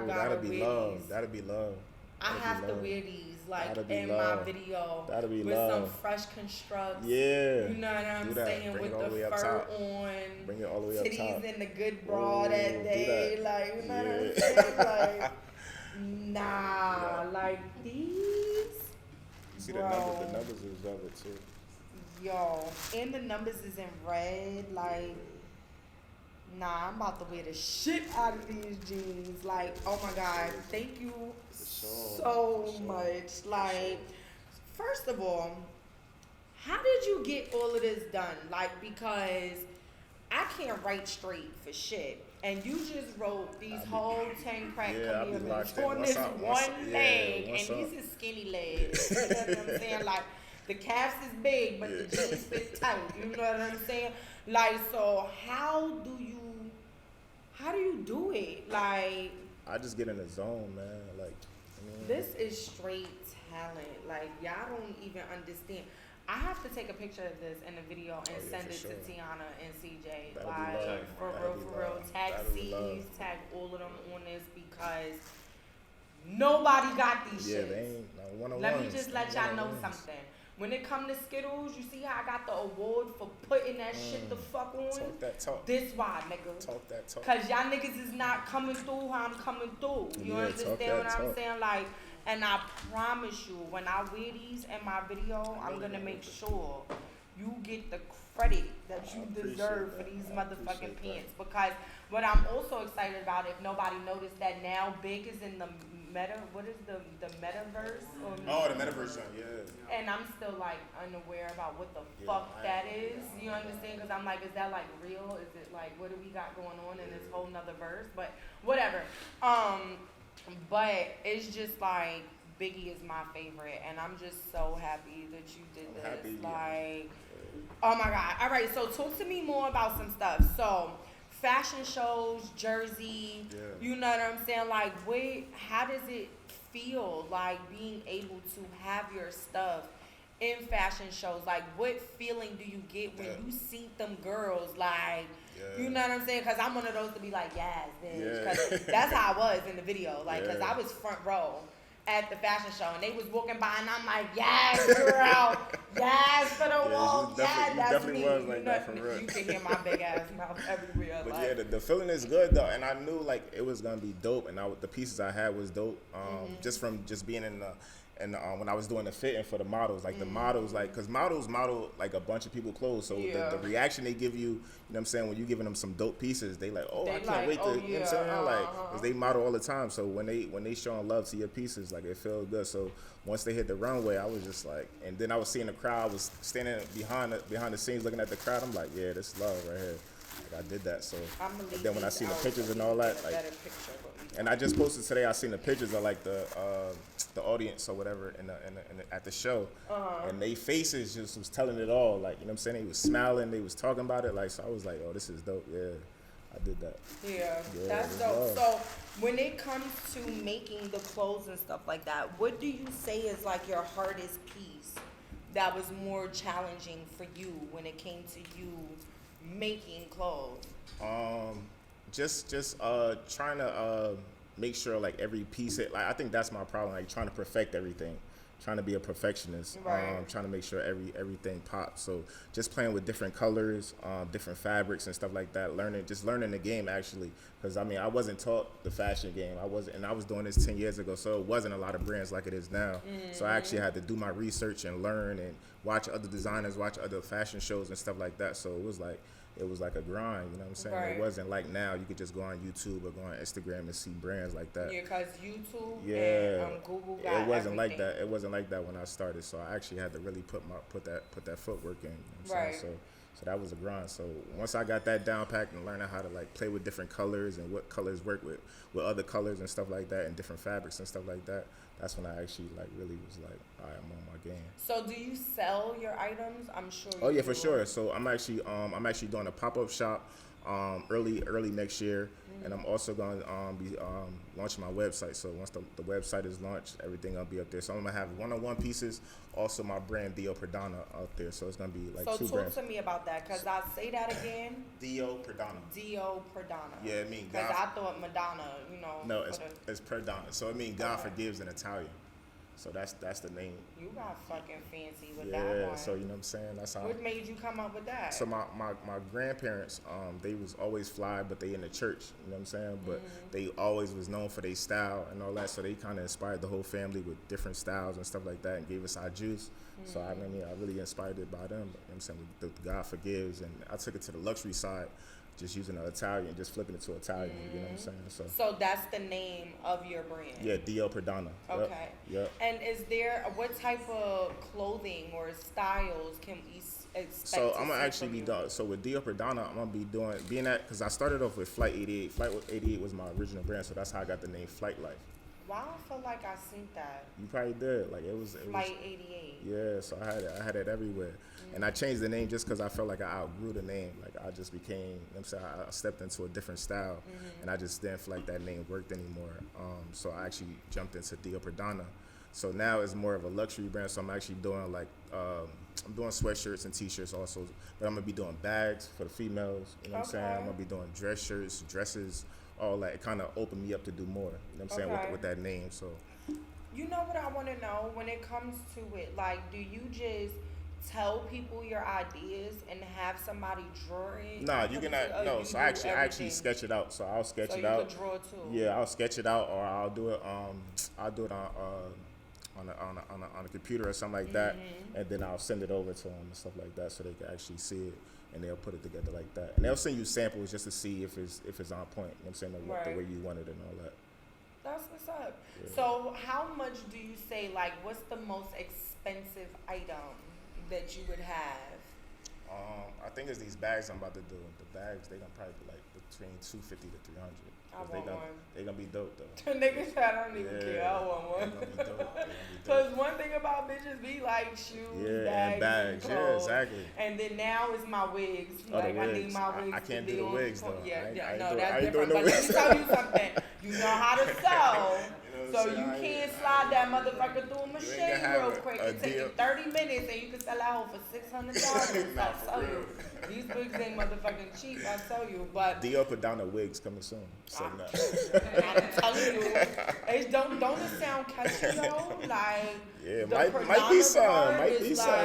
that'll be wear love. these. That'll be love. I That'll be have to love. wear these like That'll be in love. my video That'll be with love. some fresh constructs. Yeah. You know what I'm Do that. saying? Bring With it all the way the up fur top. on, Bring it all the way up titties top. in the good bra Ooh, that do day. that. Like, you know what I'm Yeah. saying? Like, nah, Yeah. like these. see Bro. the numbers is velvet too. Yo, and the numbers is in red. Like, nah, I'm about to wear the shit out of these jeans. Like, oh my God, thank you so much. Like, first of all, how did you get all of this done? Like, because I can't write straight for shit. And you just wrote these whole 10 crack Yeah, I be commandments locked in. on What's this up? one leg. And what's these up? is skinny legs. You know what I'm saying? Like, the calves is big, but the jeans fit tight. You know what I'm saying? Like, so how do you do it? Like, I just get in the zone, man. Like, I mean, this is straight talent. Like, y'all don't even understand. I have to take a picture of this in a video and yeah, send for it sure. to Tiana and CJ. That'll be Like, love. for That'll be real. love. Tag That'll be love. C's, tag all of them on this because nobody got these yeah, shits. they ain't no one-on-ones. Let me just let y'all know One-on-ones. something. When it come to Skiddlez, you see how I got the award for putting that shit the fuck on? Talk that talk. This why, nigga. Talk that talk. Cause y'all niggas is not coming through how I'm coming through. You Yeah, understand talk that what I'm talk. saying? Like, and I promise you, when I wear these in my video, I'm gonna make sure you get the credit that you deserve for these motherfucking pants. Because what I'm also excited about, if nobody noticed, that now Big is in the what is the metaverse? Oh, the metaverse, yeah. And I'm still like unaware about what the Yeah, fuck that is. You understand? Because I'm like, is that like real? Is it like, what do we got going on in this whole nother verse? But whatever. But it's just like Biggie is my favorite, and I'm just so happy that you did this. Happy, yeah. Like, oh my God. All right, so talk to me more about some stuff. So, fashion shows, Jersey, Yeah. you know what I'm saying? Like, how does it feel like being able to have your stuff in fashion shows? Like, what feeling do you get when you see them girls? Like, you know what I'm saying? Because I'm one of those to be like, yes, bitch. Because that's how I was in the video. Like, because I was front row at the fashion show, and they was walking by, and I'm like, yes, girl, yes, for the wall, yes, that's definitely me. was like that for real. You can hear my big ass mouth everywhere. But like, yeah, the feeling is good though, and I knew like it was gonna be dope, and the pieces I had was dope. Just from being in the. And when I was doing the fitting for the models, like the models, like, cause models model like a bunch of people clothes, so the reaction they give you, you know what I'm saying, when you giving them some dope pieces, they like, oh, I can't wait to, you know what I'm saying, like, cause they model all the time, so when they showing love to your pieces, like, it feels good. So once they hit the runway, I was just like, and then I was seeing the crowd, I was standing behind the scenes looking at the crowd, I'm like, yeah, this is love right here. Like, I did that, so. And then when I seen the pictures and all that, like, and I just posted today, I seen the pictures of like the audience or whatever at the show, and they faces just was telling it all. Like, you know what I'm saying? They was smiling, they was talking about it. Like, so I was like, oh, this is dope. Yeah, I did that. Yeah, Yeah, that's it dope. was. So when it comes to making the clothes and stuff like that, what do you say is like your hardest piece that was more challenging for you when it came to you making clothes? Just trying to make sure like every piece, like, I think that's my problem, like trying to perfect everything, trying to be a perfectionist, Right. trying to make sure everything pops. So just playing with different colors, different fabrics and stuff like that, learning the game actually, because I mean I wasn't taught the fashion game, I was doing this 10 years ago, so it wasn't a lot of brands like it is now. So I actually had to do my research and learn and watch other designers, watch other fashion shows and stuff like that. So it was like a grind, you know what I'm saying? Right. It wasn't like now you could just go on YouTube or go on Instagram and see brands like that. Yeah, because YouTube Yeah, and Google got it wasn't like everything. that. It wasn't like that when I started. So I actually had to really put that footwork in. You know what I'm saying? So that was a grind. So once I got that down packed and learning how to like play with different colors and what colors work with other colors and stuff like that and different fabrics and stuff like that, that's when I actually like really was like, all right, I'm on my game. So do you sell your items? I'm sure. Oh yeah, you for do. sure. So I'm actually doing a pop-up shop early next year, and I'm also going to be launching my website. So once the website is launched, everything gonna be up there. So I'm gonna have one-on-one pieces, also my brand Dio Perdana out there. So it's gonna be like So two talk brands. to me about that, because I say that again. Dio Perdana. Dio Perdana. Yeah, I mean Because God. I thought Madonna, you know. No, for it's Perdana. So I mean God forgives in Italian. So that's the name. You got fucking fancy with that Yeah, one. so you know what I'm saying? That's how. What made you come up with that? So my grandparents, they was always fly, but they in the church, you know what I'm saying? But they always was known for their style and all that, so they kind of inspired the whole family with different styles and stuff like that and gave us our juice. So I mean, I really inspired it by them, you know what I'm saying? The God Forgives, and I took it to the luxury side, just using the Italian, just flipping it to Italian, you know what I'm saying? So that's the name of your brand? Yeah, D.O. Perdana. Okay. Yep. And is there, what type of clothing or styles can we expect So to I'm gonna see actually from be you? done. So with D.O. Perdana, I'm gonna be being that, because I started off with Flight 88. Flight 88 was my original brand, so that's how I got the name Flight Life. Why I feel like I seen that? You probably did. Like it was Flight 88. Yeah, so I had it everywhere. And I changed the name just because I felt like I outgrew the name. Like I just became, you know what I'm saying, I stepped into a different style, and I just didn't feel like that name worked anymore. So I actually jumped into D.O. Perdana. So now it's more of a luxury brand. So I'm actually doing like, I'm doing sweatshirts and t-shirts also, but I'm gonna be doing bags for the females. You know what I'm saying? I'm gonna be doing dress shirts, dresses, all that. It kind of opened me up to do more. You know what I'm saying? With that name. So. You know what I want to know when it comes to it? Like, do you just tell people your ideas and have somebody draw it? Nah, you cannot. No, so I actually sketch it out. So I'll sketch it out. So you can draw it too. Yeah, I'll sketch it out, or I'll do it. I'll do it on a computer or something like that, and then I'll send it over to them and stuff like that, so they can actually see it, and they'll put it together like that. And they'll send you samples just to see if it's on point. You know what I'm saying? Like, the way you want it and all that. That's what's up. Yeah. So how much do you say, like, what's the most expensive item that you would have? I think it's these bags I'm about to do. The bags, they gonna probably be like between $250 to $300. They gonna be dope though. Niggas said I don't even care. I want one. They gonna be dope. Cause one thing about bitches be like shoes, bags. Yeah, exactly. And then now it's my wigs. Like wigs. I need my wigs. I can't do the wigs though. Yeah, no, that's different. But let me tell you something. You know how to sew. So you can't slide that motherfucker through a machine real quick. It takes you 30 minutes and you can sell that hoe for $600. I tell you. These wigs ain't motherfucking cheap, I tell you. But D.O. Perdana wigs coming soon. So I'm telling you. Don't it sound catchy though? Like, yeah, might be some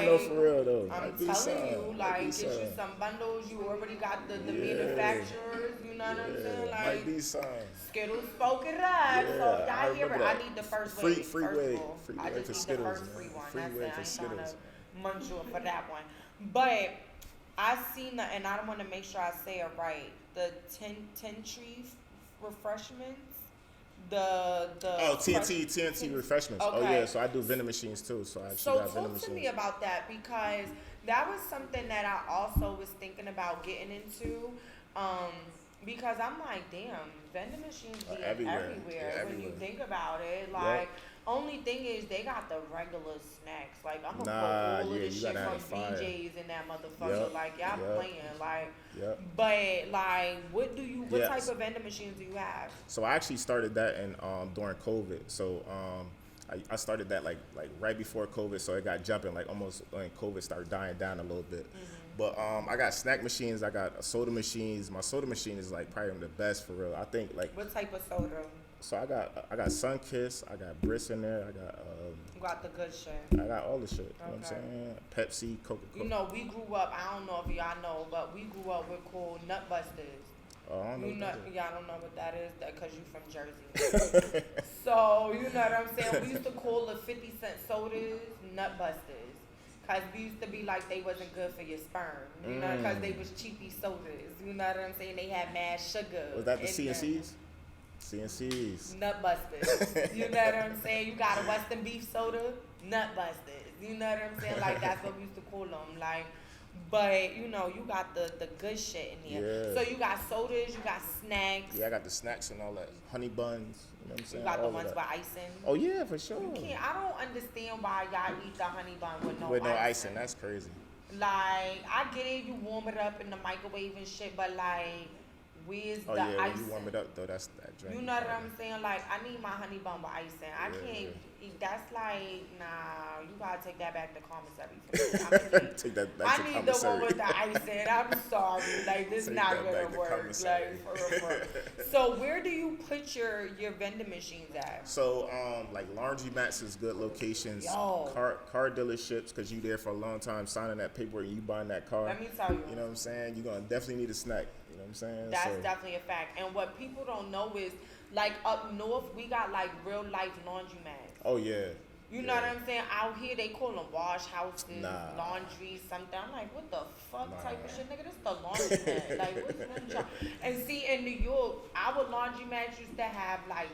though, for real though. I'm telling you, like, get you some bundles. You already got the manufacturers, you know what I'm saying? Like, might be some. Skiddlez spoke it up. So if y'all hear it, I need the first wave. Free wave for I just need the first free one. Free That's wave it. for I ain't trying Skiddlez. to munch you for that one. But I seen the, and I want to make sure I say it right, the Tree refreshments. TNT refreshments. Okay. Oh yeah, so I do vending machines too. So I actually got vending machines. So talk to me about that, because that was something that I also was thinking about getting into. Because I'm like, damn, vending machines be everywhere when you think about it. Like, only thing is they got the regular snacks. Like, I'm gonna put all of this shit from BJ's in that motherfucker. Like, y'all playing. Like, but like, what type of vending machines do you have? So I actually started that during COVID. So I started that like right before COVID. So it got jumping like almost when COVID started dying down a little bit. But I got snack machines. I got soda machines. My soda machine is like probably the best for real. I think like. What type of soda? So I got Sunkiss. I got Briss in there. I got. You got the good shit. I got all the shit. You know what I'm saying? Pepsi, Coca-Cola. You know, we grew up. I don't know if y'all know, but we grew up with called Nut Busters. Oh, I don't know. Y'all don't know what that is, because you from Jersey. So you know what I'm saying. We used to call the 50-cent sodas Nut Busters. Cause we used to be like they wasn't good for your sperm, you know, cause they was cheapy sodas. You know what I'm saying? They had mad sugar. Was that the CNCs? CNCs. Nut Busters. You know what I'm saying? You got a Western beef soda, Nut Busters. You know what I'm saying? Like, that's what we used to call them. Like, but you know, you got the good shit in here. Yeah. So you got sodas, you got snacks. Yeah, I got the snacks and all that. Honey buns. You know what I'm saying? You got all the ones with icing. Oh yeah, for sure. You can't. I don't understand why y'all eat the honey bun with no icing. That's crazy. Like, I get it, you warm it up in the microwave and shit, but like, Where's Oh the yeah, when icing? you warm it up though, that's that drink. You know what I'm saying? Like, I need my honey bun with icing. I can't eat. That's like, nah. You gotta take that back to commissary. For me. Take that back I to need commissary. the one with the icing. I'm sorry. Like, this Take not that back gonna to work. commissary. Like, for real. So, where do you put your vending machines at? So, like laundromats is good locations. Yo. Car dealerships, because you there for a long time signing that paperwork and you buying that car. Let me tell you. You know what I'm saying? You're gonna definitely need a snack. You know what I'm saying? That's definitely a fact. And what people don't know is, like, up north, we got, like, real life laundromats. Oh yeah. You know what I'm saying? Out here, they call them wash houses, Nah. laundry, something. I'm like, what the fuck type of shit, nigga? This the laundromat. Like, what's wrong? And see, in New York, our laundromats used to have, like,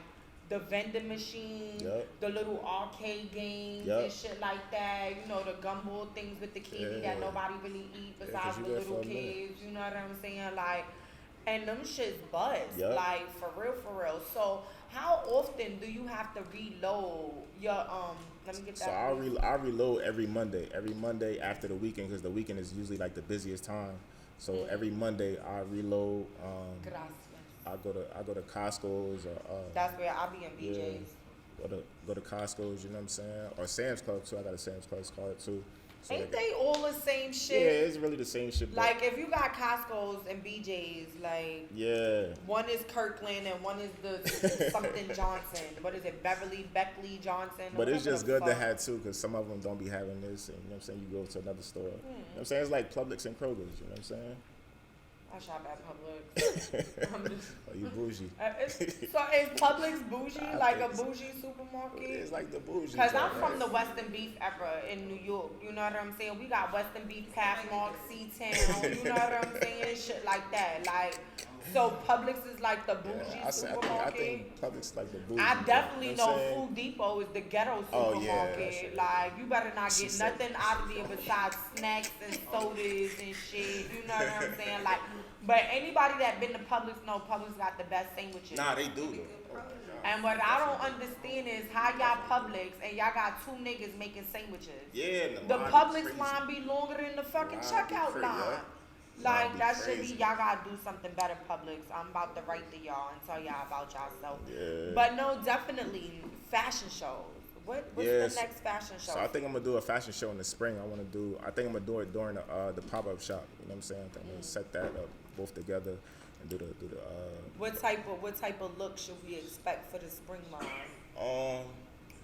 the vending machine, the little arcade games and shit like that. You know, the gumball things with the candy that nobody really eat besides the little kids. You know what I'm saying? Like, and them shits buzz. Like, for real. So, how often do you have to reload your let me get that. So I reload every Monday. Every Monday after the weekend, because the weekend is usually like the busiest time. So every Monday I reload. Gracias. I go to Costco's or that's where I be in BJ's. Go to Costco's, you know what I'm saying? Or Sam's Club too. I got a Sam's Club card too. So Ain't they all the same shit? Yeah, it's really the same shit. Like, if you got Costco's and BJ's, like, one is Kirkland and one is the something Johnson. What is it? Beckley Johnson? But it's just good to have two, because some of them don't be having this. And, you know what I'm saying? You go to another store. You know what I'm saying? It's like Publix and Kroger's, you know what I'm saying? I shop at Publix. I'm just, Oh, you bougie. so is Publix bougie? Like a bougie supermarket? It's like the bougie. Because I'm from the Western Beef era in New York. You know what I'm saying? We got Western Beef, Pathmark, C-Town. You know what I'm saying? Shit like that. Like, so Publix is like the bougie supermarket. I think Publix is like the bougie. I definitely you know what Food Depot is the ghetto Oh, supermarket. yeah, like, you better not get nothing out of there besides snacks and sodas and shit. You know what I'm saying? Like, but anybody that been to Publix know Publix got the best sandwiches. Nah, they do though. And what I don't understand is how y'all Publix and y'all got two niggas making sandwiches. Yeah, the Publix line be longer than the fucking checkout line. Like, that should be, y'all gotta do something better, Publix. I'm about to write to y'all and tell y'all about yourself. Yeah. But no, definitely, fashion shows. What's the next fashion show? So I think I'm gonna do a fashion show in the spring. I think I'm gonna do it during the pop-up shop. You know what I'm saying? I think I'm gonna set that up both together and do the What type of look should we expect for the spring line?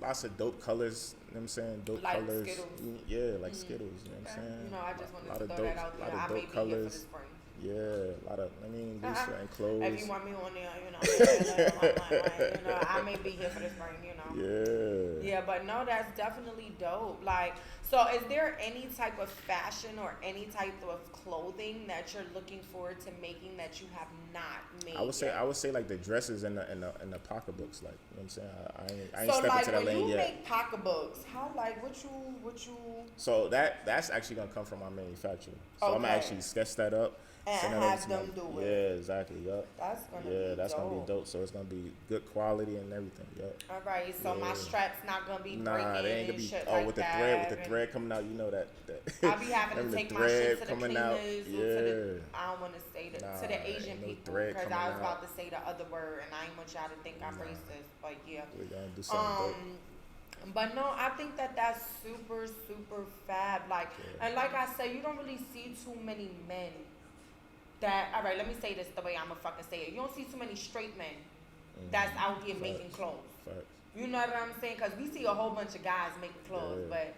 Lots of dope colors, you know what I'm saying? Dope like colors. Skiddles. Yeah, like Skiddles, you know what I'm saying? You know, I just wanted to of throw that out there. I may be here for the spring. Yeah, a lot of, these certain clothes. If you want me on there, you know, I may be here for the spring, you know. Yeah. Yeah, but no, that's definitely dope. Like, so is there any type of fashion or any type of clothing that you're looking forward to making that you have not made? I would say like the dresses and the pocketbooks, like, you know what I'm saying? I ain't so stepping like to that when lane you yet. make pocketbooks, how like what you? So that's actually gonna come from my manufacturer. So I'm gonna actually sketch that up. And send that have over to them do it. it. Yeah, exactly. Yup. That's gonna be dope. So it's gonna be good quality and everything. Yup. All right. So my strap's not gonna be breaking they ain't gonna be. shit Oh, like with that. the thread coming out, you know that. I be having to take my shit to the cleaners. I don't want to say to the Asian people because I was about to say the other word and I ain't want y'all to think I'm racist. But yeah. We're gonna do something dope. But no, I think that's super, super fab. Like, and like I said, you don't really see too many men that, all right, let me say this the way I'm gonna fucking say it. You don't see too many straight men that's out here making clothes. You know what I'm saying? Because we see a whole bunch of guys making clothes, but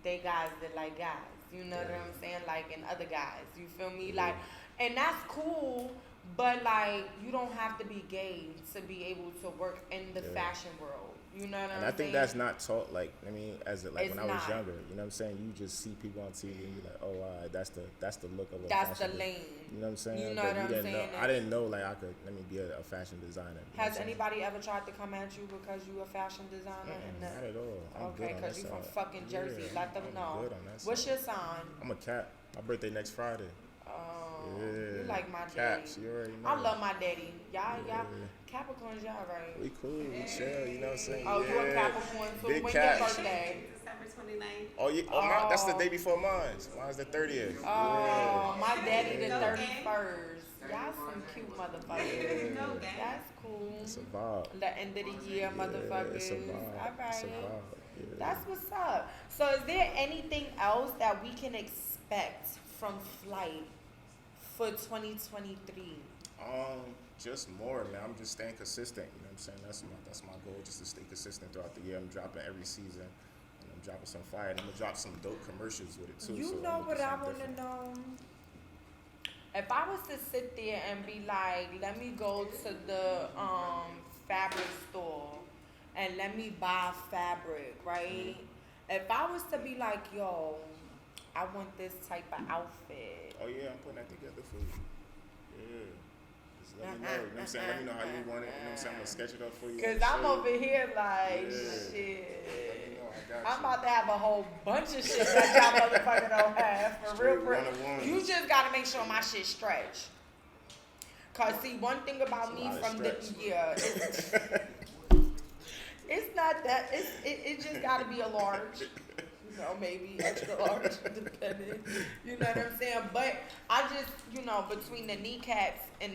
they guys that like guys. You know what I'm saying? Like, and other guys. You feel me? Like, and that's cool, but like, you don't have to be gay to be able to work in the fashion world. You know what I'm saying? And I think that's not taught, like, when I was younger, you know what I'm saying? You just see people on TV and you're like, oh, all right, that's the look of a that's fashion the lane. You know what I'm saying? You know what I'm saying? I didn't know, like, I could, be a fashion designer. Has anybody ever tried to come at you because you a fashion designer? Not at all. Okay, because you from fucking Jersey. Let them know. Good on that What's your sign? I'm a cat. My birthday next Friday. You like my Caps, daddy. you already know. I love my daddy. Y'all, Capricorns, y'all right. We cool, we chill, you know what I'm saying? Oh, you a Capricorn too? Big When caps. your birthday? September 29th. Oh, yeah. Oh, that's the day before mine. Mine's the 30th. Oh, my daddy the No 31st. Y'all some cute motherfuckers. No game. That's cool. It's a vibe. The end of the year, motherfuckers. It's a vibe. All right. It's a vibe. Yeah. That's what's up. So, is there anything else that we can expect from Flight for 2023? Just more, man. I'm just staying consistent. You know what I'm saying? That's my goal, just to stay consistent throughout the year. I'm dropping every season, and I'm dropping some fire, and I'm gonna drop some dope commercials with it too. You so know I'm what I looking want to something different. know? If I was to sit there and be like, let me go to the fabric store and let me buy fabric, right? If I was to be like, yo, I want this type of outfit. Oh yeah, I'm putting that together for you. Yeah. Just let me know. You know what I'm saying? Let me know how you want it. You know what I'm saying? I'm gonna sketch it up for you. Cause I'm over here like, Yeah. shit. Let me know. I got I'm you. about to have a whole bunch of shit that y'all motherfucker don't have. For Straight real, for real. one-on-ones. You just gotta make sure my shit stretch. Cause see, one thing about It's a me lot of from the stretch. it's not that it just gotta be a large. You know, maybe extra large, depending. You know what I'm saying? But I just, you know, between the kneecaps and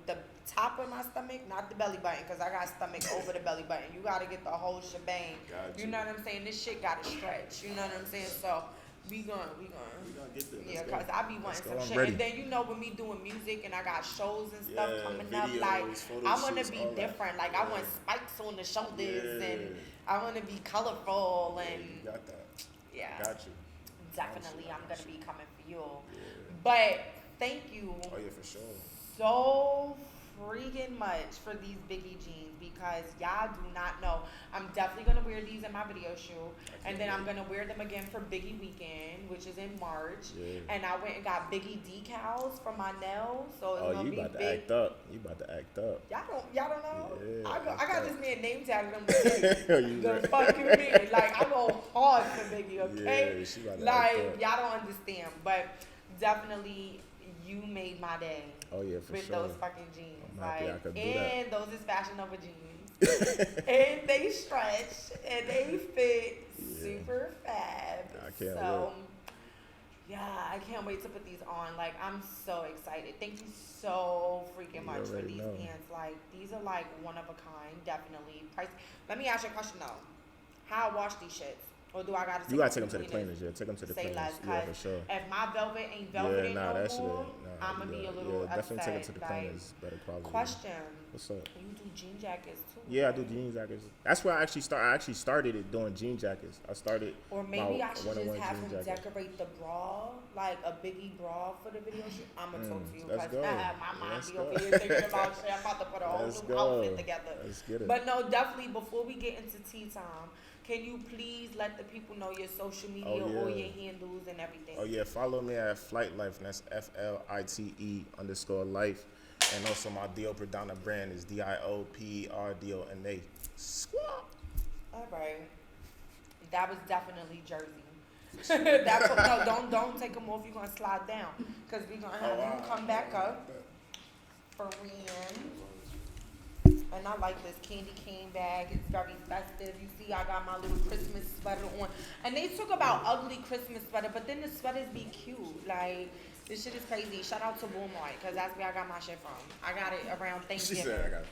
the top of my stomach, not the belly button, because I got stomach over the belly button. You got to get the whole shebang. Got You you. know what I'm saying? This shit got to stretch. You know what I'm saying? So we going. We gonna get there. Yeah, Let's go. because I be Let's wanting go. some I'm shit. ready. And then, you know, with me doing music and I got shows and stuff Yeah, coming up, like, videos, photo I want to shoots, be all that. different. Like, I want Yeah. spikes on the shoulders Yeah. and I want to be colorful Yeah, and, you got that. yeah. Got you. Definitely, Got I'm you. gonna be coming for you. Yeah. But thank you Oh yeah, for sure. so freaking much for these Biggie jeans because y'all do not know. I'm definitely gonna wear these in my video shoot, and then I'm gonna wear them again for Biggie weekend, which is in March. Yeah. And I went and got Biggie decals for my nails, so it's Oh, gonna you be about to big. act up. You about to act up. Y'all don't know. Yeah, I got okay. this man name tag them with You Biggie. The right. fuck you mean? Like I go hard for Biggie, okay? Yeah, she about to Like act up. y'all don't understand, but definitely you made my day Oh yeah, for with sure. those fucking jeans. I'm happy I Like could do and those is Fashion Nova jeans, and they stretch and they fit Yeah. super fab. I can't so. wait. Yeah, I can't wait to put these on. Like, I'm so excited. Thank you so freaking much for already these know. pants. Like, these are like one of a kind, definitely. Price. Let me ask you a question though. How I wash these shits? Or do I gotta take You gotta take them to the cleaners? cleaners. Yeah, take them to the Say cleaners. less, Yeah, cause for sure. if my velvet ain't velvet Yeah, nah, no that shit more, ain't. Nah, I'ma be a yeah, little yeah, upset. definitely take it to the like, cleaners. Better quality. question. What's up? You do jean jackets too? Yeah, I do jean jackets. That's where I actually start. I actually started it doing jean jackets. I started. Or maybe my I should one-on-one just have jean him jacket. decorate the bra, like a Biggie bra for the video shoot. I'ma talk to you let's because go. my mind Let's be go. over here thinking about shit. I'm about to put a whole Let's new go. outfit together. Let's get it. But no, definitely before we get into tea time, can you please let the people know your social media, Oh, all yeah. your handles and everything? Oh yeah, follow me at Flight Life, and that's FLITE_life. And also my Dio Perdana brand is DIOPERDONA. Squawk. All right. That was definitely Jersey. Don't take them off. You're gonna slide down because we're gonna have you come back up for Rian. And I like this candy cane bag. It's very festive. You see, I got my little Christmas sweater on. And they talk about ugly Christmas sweater, but then the sweaters be cute. Like, this shit is crazy. Shout out to Walmart, because that's where I got my shit from. I got it around She Thanksgiving. said I got it.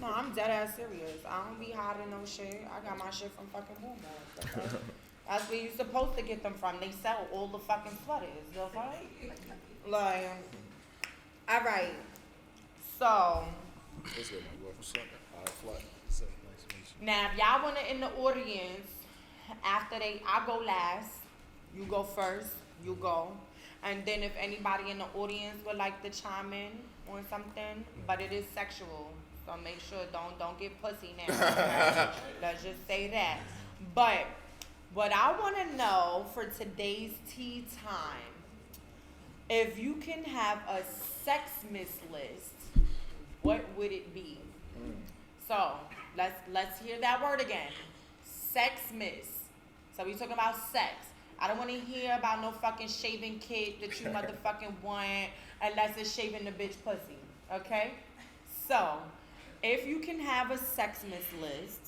No, I'm dead ass serious. I don't be hiding no shit. I got my shit from fucking Walmart. Okay? That's where you supposed to get them from. They sell all the fucking sweaters. Okay? Like, all right. So, What's good, my boy? What's up? All right, Flight. What's up? Nice to meet you. now if y'all want to in the audience, after I go last, you go first, you go. And then if anybody in the audience would like to chime in on something, but it is sexual. So make sure don't get pussy now. Let's just say that. But what I want to know for today's tea time, if you can have a sex miss list, what would it be? So let's hear that word again. Sex miss. So we talking about sex. I don't want to hear about no fucking shaving kit that you motherfucking want unless it's shaving the bitch pussy. Okay? So, if you can have a sex miss list,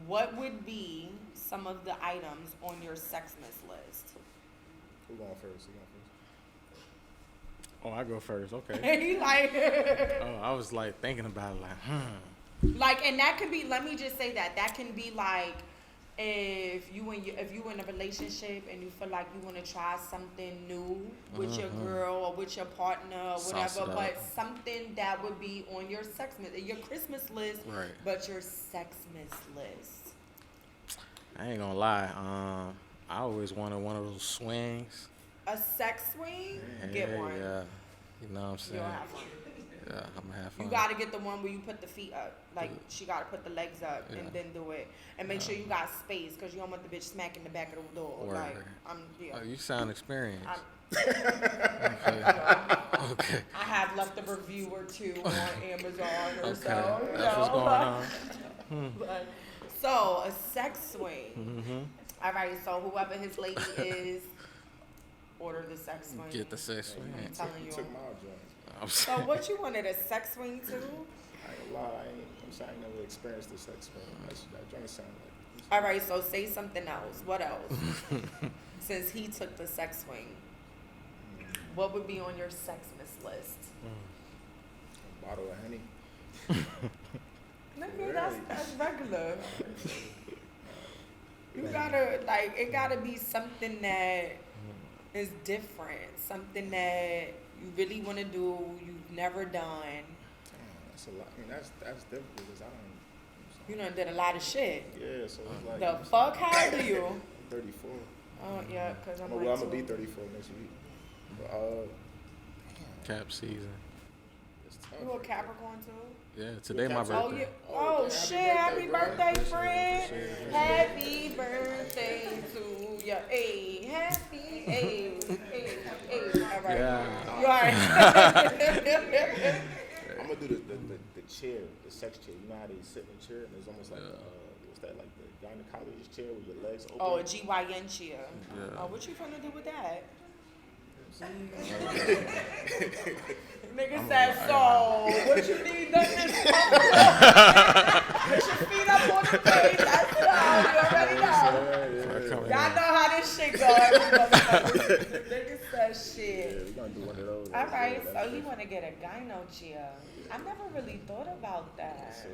what would be some of the items on your Sexmas list? Who going first? Oh, I go first. Okay. He like, Oh, I was like thinking about it, like, like, and that could be. Let me just say that can be like, if you in a relationship and you feel like you want to try something new with your girl or with your partner or Sauce whatever, it but up. something that would be on your your Christmas list, Right. but your Sexmas list. I ain't gonna lie. I always wanted one of those swings. A sex swing? Get Yeah, one. Yeah. You know what I'm saying? You'll have one. Yeah, I'm gonna have fun. You gotta get the one where you put the feet up. Like, she gotta put the legs up and Yeah. then do it. And make sure you got space, because you don't want the bitch smacking the back of the door. Word. Like, yeah. Oh, you sound experienced. I'm- Okay. I have left a review or two on Amazon or Okay. so. You That's what's know? going on. But- so, a sex swing. Mm-hmm. All right, so whoever his lady is, order the sex swing. Get the sex swing. I'm telling you. Took my joint. I'm So saying. what you wanted, a sex swing too? I ain't gonna lie. I'm saying I ain't never experienced the sex swing. That joint sound like. All right, so say something else. What else? Since he took the sex swing, what would be on your Sexmas list? A bottle of Henny. Nigga, that's regular. You gotta, like, it gotta be something that is different, something that you really want to do, you've never done. Damn, that's a lot. I mean, that's difficult because I don't. You done did a lot of shit. Yeah, so it's like. The fuck, how old are you? I'm 34. Oh, yeah, because I'm Well, like I'm gonna be two. 34 next week. But, Cap season. it's tough. You a Capricorn too? Yeah, today my Oh, Oh, birthday. yeah. Oh, damn, shit. happy Happy birthday, birthday, bro. friend. Happy birthday to you. Hey, happy. Hey, hey, hey. All right. Yeah. You all right? I'm gonna do the chair, the sex chair. You know how they sit in the chair and it's almost like what's that, like the gynecologist chair with your legs open? Oh, a GYN chair. Yeah. Oh, what you gonna do with that? Nigga said, so what you need done is put your feet up on the page. That's it. You already know. Y'all know how this shit goes. Nigga said shit. Yeah, we're gonna do one of those. All right, Yeah, so you want to get a gyno chair. I never really thought about that. See,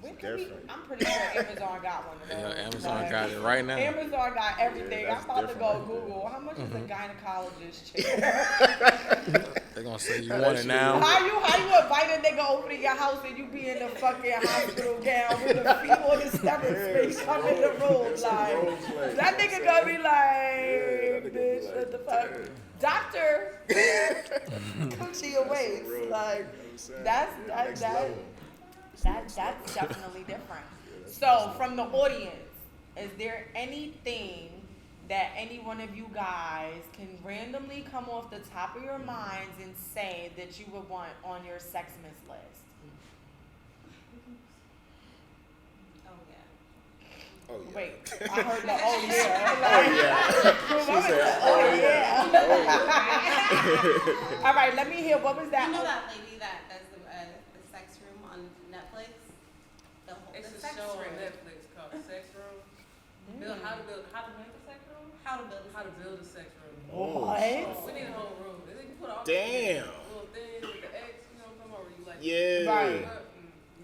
Where it's can we, different. I'm pretty sure Amazon got one of those. Yeah, Amazon Like, got it right now. Amazon got everything. Yeah, I'm about to go that's Google. How much is a gynecologist chair? They're gonna say you want it now. How you invite a nigga over to your house and you be in the fucking hospital gown with the feet on the stethoscope come in the room like that nigga gonna be like, that nigga be bitch, like, what the fuck? Doctor, come to your waist. Like that's definitely different. So from the audience, is there anything that any one of you guys can randomly come off the top of your minds and say that you would want on your Sexmas list? Oh yeah. Wait, I heard the oh yeah. All right, let me hear. What was that? You know that lady that does the sex room on Netflix? It's The a sex show on room. Netflix called Sex Room. How to make a sex room? How to build a How to build a sex room. What? We need a whole room. And then you put all Damn. little thing with the X, you know, come over, you like Yeah. Right.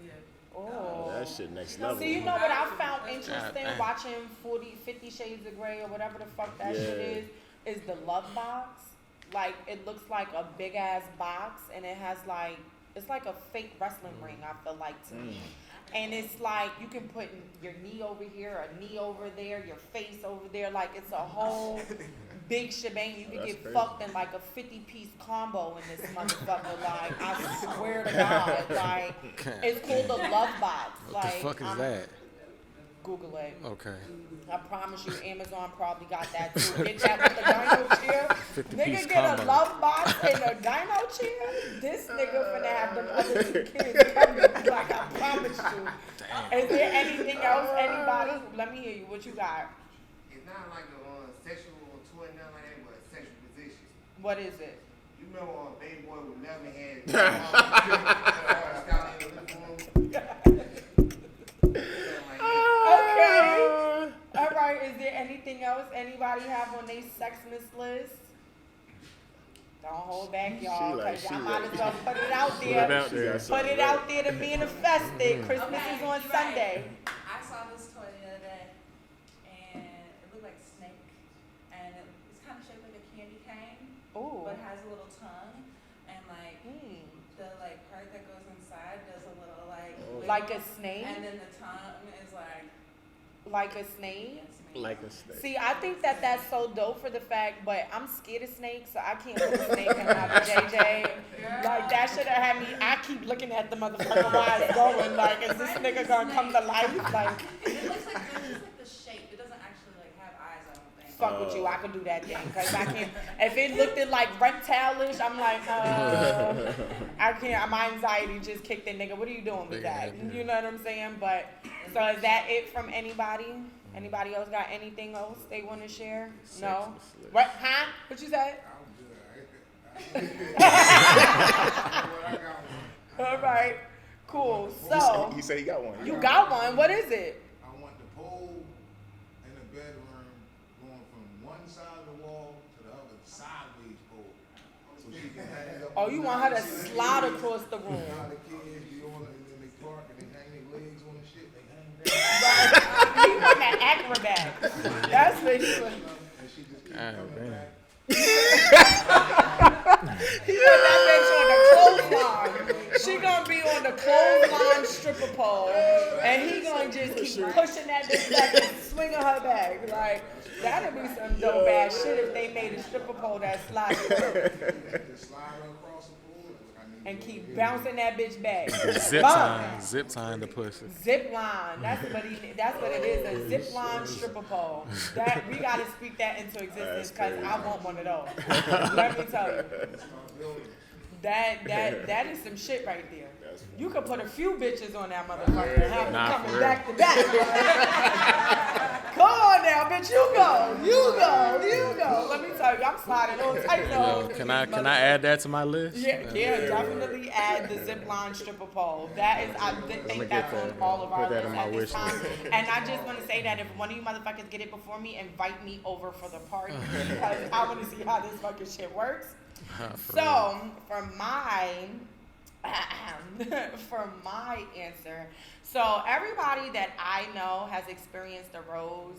yeah. Oh. That shit next level. See, you know what I found interesting damn. watching 50 Shades of Grey or whatever the fuck that shit is the love box. Like, it looks like a big ass box and it has like, it's like a fake wrestling ring, I feel like to me. And it's like, you can put your knee over here, a knee over there, your face over there. Like, it's a whole big shebang. You can That's get crazy. fucked in like a 50-piece combo in this motherfucker. Like, I swear to God. Like, it's called the love box. What Like, the fuck is I'm- that? Google it. Okay. I promise you, Amazon probably got that too. Get that with the gyno chair. 50-piece Nigga get combo. a love box and a gyno chair. This nigga finna have them other two kids coming. Like, I promise you. Is there anything else? Anybody? Let me hear you. What you got? It's not like a sexual toy, nothing like that, but sexual position. What is it? You remember Baby Boy with Lemon had Okay. All right. hold back, y'all, like- because y'all she might like- as well put it out Put there. it out there. Put it out there to manifest it. Christmas Okay, is on you're Sunday. right. I saw this toy the other day, and it looked like a snake, and it's kind of shaped like a candy cane, Ooh. but it has a little tongue, and like the like part that goes inside does a little like wiggle, Like a snake? and then the tongue is like Like a snake? Like a snake. See, I think that that's so dope for the fact, but I'm scared of snakes, so I can't put a snake in my JJ. Like, that should have had me, I keep looking at the motherfucker while it's going, like, is this nigga gonna come to life? Like, it looks like the shape. It doesn't actually like have eyes. I don't think. fuck with you, I could do that thing, because I can't, if it looked like reptile-ish, I'm like, I can't, my anxiety just kicked in, nigga, what are you doing with that? You know what I'm saying? But, so is that it from anybody? Anybody else got anything else they want to share? No? What? Huh? What you said? All right. Cool. So, He said he got one. you got one. What is it? I want the pole in the bedroom going from one side of the wall to the other sideways pole. So she can hang it up. Oh, you want her to slide across the room. Now the kids be on it in the park and they hang their legs on the shit. They hang down. He want that acrobat. That's what he was. And she just keeps Ah, coming damn. back. He put that bitch on the clothesline. She gonna be on the clothesline stripper pole, and he gonna just keep pushing that bitch back and swinging her back. Like, that'd be some dope ass shit if they made a stripper pole that slides Just slide her across the pool. and keep bouncing that bitch back. Zip tying the pussy. Zip line. That's what it is. A zip line stripper pole. That we gotta speak that into existence because I want one of those. Let me tell you. That is some shit right there. You could put a few bitches on that motherfucker and have them Nah, coming for back to back. Come on now, bitch, you go. Let me tell you, I'm sliding on tight Yo, nose. can I add that to my list? Yeah, definitely add the zip line stripper pole. That is, I think that's on all of our Put that lists on my at this wish time. And I just want to say that if one of you motherfuckers get it before me, invite me over for the party because I want to see how this fucking shit works. So, for my answer, so everybody that I know has experienced a rose.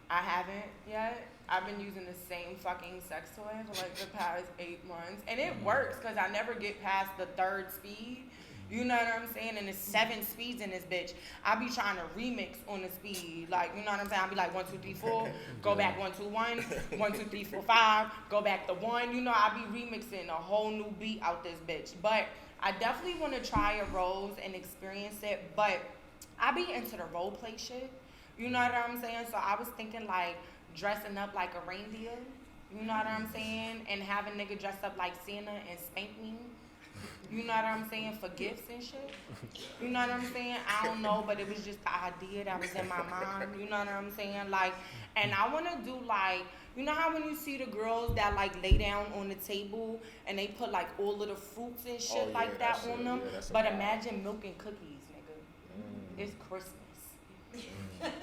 I haven't yet. I've been using the same fucking sex toy for like the past 8 months, and it works because I never get past the 3rd speed. You know what I'm saying? And there's 7 speeds in this bitch. I be trying to remix on the speed. Like, you know what I'm saying? I be like 1, 2, 3, 4, go back 1, 2, 1, 1, 2, 3, 4, 5, go back to 1. You know, I be remixing a whole new beat out this bitch. But I definitely want to try a rose and experience it. But I be into the role play shit. You know what I'm saying? So I was thinking like dressing up like a reindeer. You know what I'm saying? And having nigga dress up like Santa and spank me. You know what I'm saying? For gifts and shit. You know what I'm saying? I don't know, but it was just the idea that was in my mind. You know what I'm saying? Like, and I want to do like, you know how when you see the girls that like lay down on the table and they put like all of the fruits and shit like that on them? But imagine milk and cookies, nigga. It's Christmas.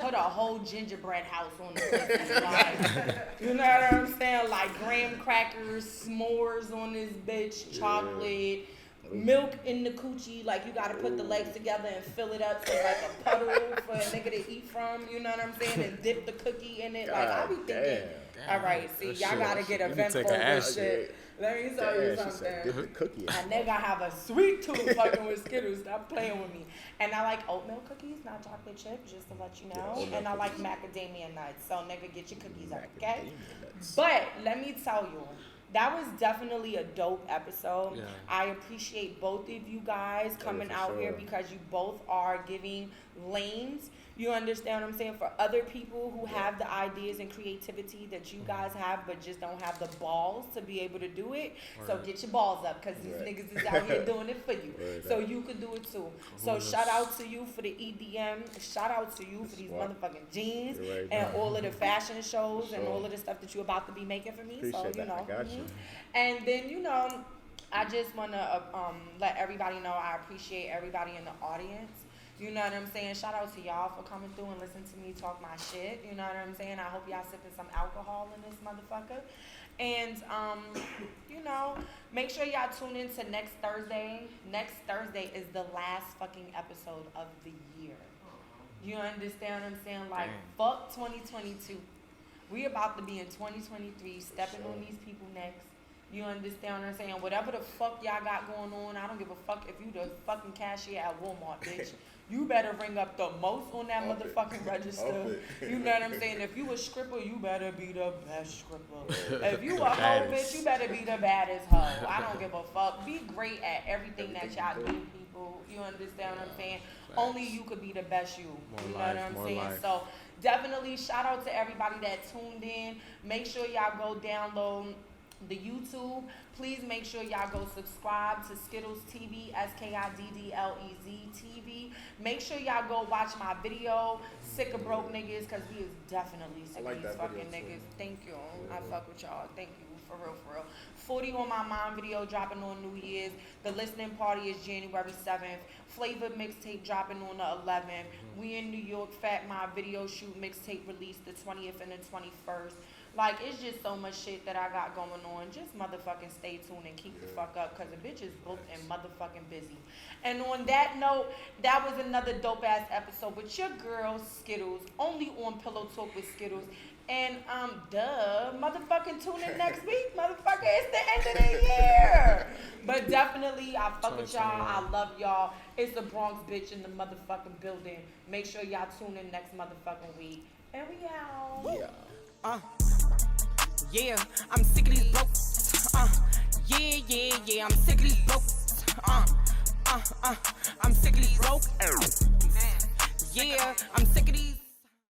Put a whole gingerbread house on the pussy, like, you know what I'm saying? Like graham crackers, s'mores on this bitch, chocolate, milk in the coochie. Like you gotta put the legs together and fill it up so it's like a puddle for a nigga to eat from. You know what I'm saying? And dip the cookie in it. Like I be thinking, all right, see, y'all gotta get eventful with shit. Let me tell you something. Dip the cookie. A nigga have a sweet tooth fucking with Skiddlez. Stop playing with me. And I like oatmeal cookies, not chocolate chip, just to let you know. And I like macadamia nuts. So nigga, get your cookies up, okay? But let me tell you, that was definitely a dope episode. Yeah. I appreciate both of you guys coming out here because you both are giving lanes. You understand what I'm saying? For other people who have the ideas and creativity that you guys have, but just don't have the balls to be able to do it. So get your balls up because these niggas is out here doing it for you. So you could do it too. So shout out to you for the EDM. Shout out to you for these motherfucking jeans and all of the fashion shows and all of the stuff that you're about to be making for me. Appreciate So, you know. that. I got you. And then, you know, I just want to let everybody know I appreciate everybody in the audience. You know what I'm saying? Shout out to y'all for coming through and listening to me talk my shit. You know what I'm saying? I hope y'all sipping some alcohol in this motherfucker. And, you know, make sure y'all tune in to next Thursday. Next Thursday is the last fucking episode of the year. You understand what I'm saying? Like, fuck 2022. We about to be in 2023, stepping on these people next. You understand what I'm saying? Whatever the fuck y'all got going on, I don't give a fuck if you the fucking cashier at Walmart, bitch. You better ring up the most on that motherfucking register. You know what I'm saying? If you a stripper, you better be the best stripper. If you a hoe, bitch, you better be the baddest hoe. I don't give a fuck. Be great at everything that y'all do, people. You understand what I'm saying? Only you could be the best you. You know what I'm saying? So definitely shout out to everybody that tuned in. Make sure y'all go download the YouTube. Please make sure y'all go subscribe to Skiddlez TV, Skiddlez TV. Make sure y'all go watch my video, Sick of Broke Niggas, because we is definitely sick of these fucking niggas. Thank you. I fuck with y'all. Thank you. For real, for real. 40 on my mom video dropping on New Year's. The listening party is January 7th. Flavor mixtape dropping on the 11th. We in New York, Fat My video shoot mixtape released the 20th and the 21st. Like, it's just so much shit that I got going on. Just motherfucking stay tuned and keep the fuck up, because the bitch is booked and motherfucking busy. And on that note, that was another dope-ass episode with your girl, Skiddlez, only on Pillowtalk with Skiddlez. And, motherfucking tune in next week, motherfucker. It's the end of the year. But definitely, I fuck with y'all. I love y'all. It's the Bronx bitch in the motherfucking building. Make sure y'all tune in next motherfucking week. And we out. Yeah. Yeah, I'm sick of these blokes. Yeah, I'm sick of these blokes. I'm sick of these broke. Yeah, I'm sick of these.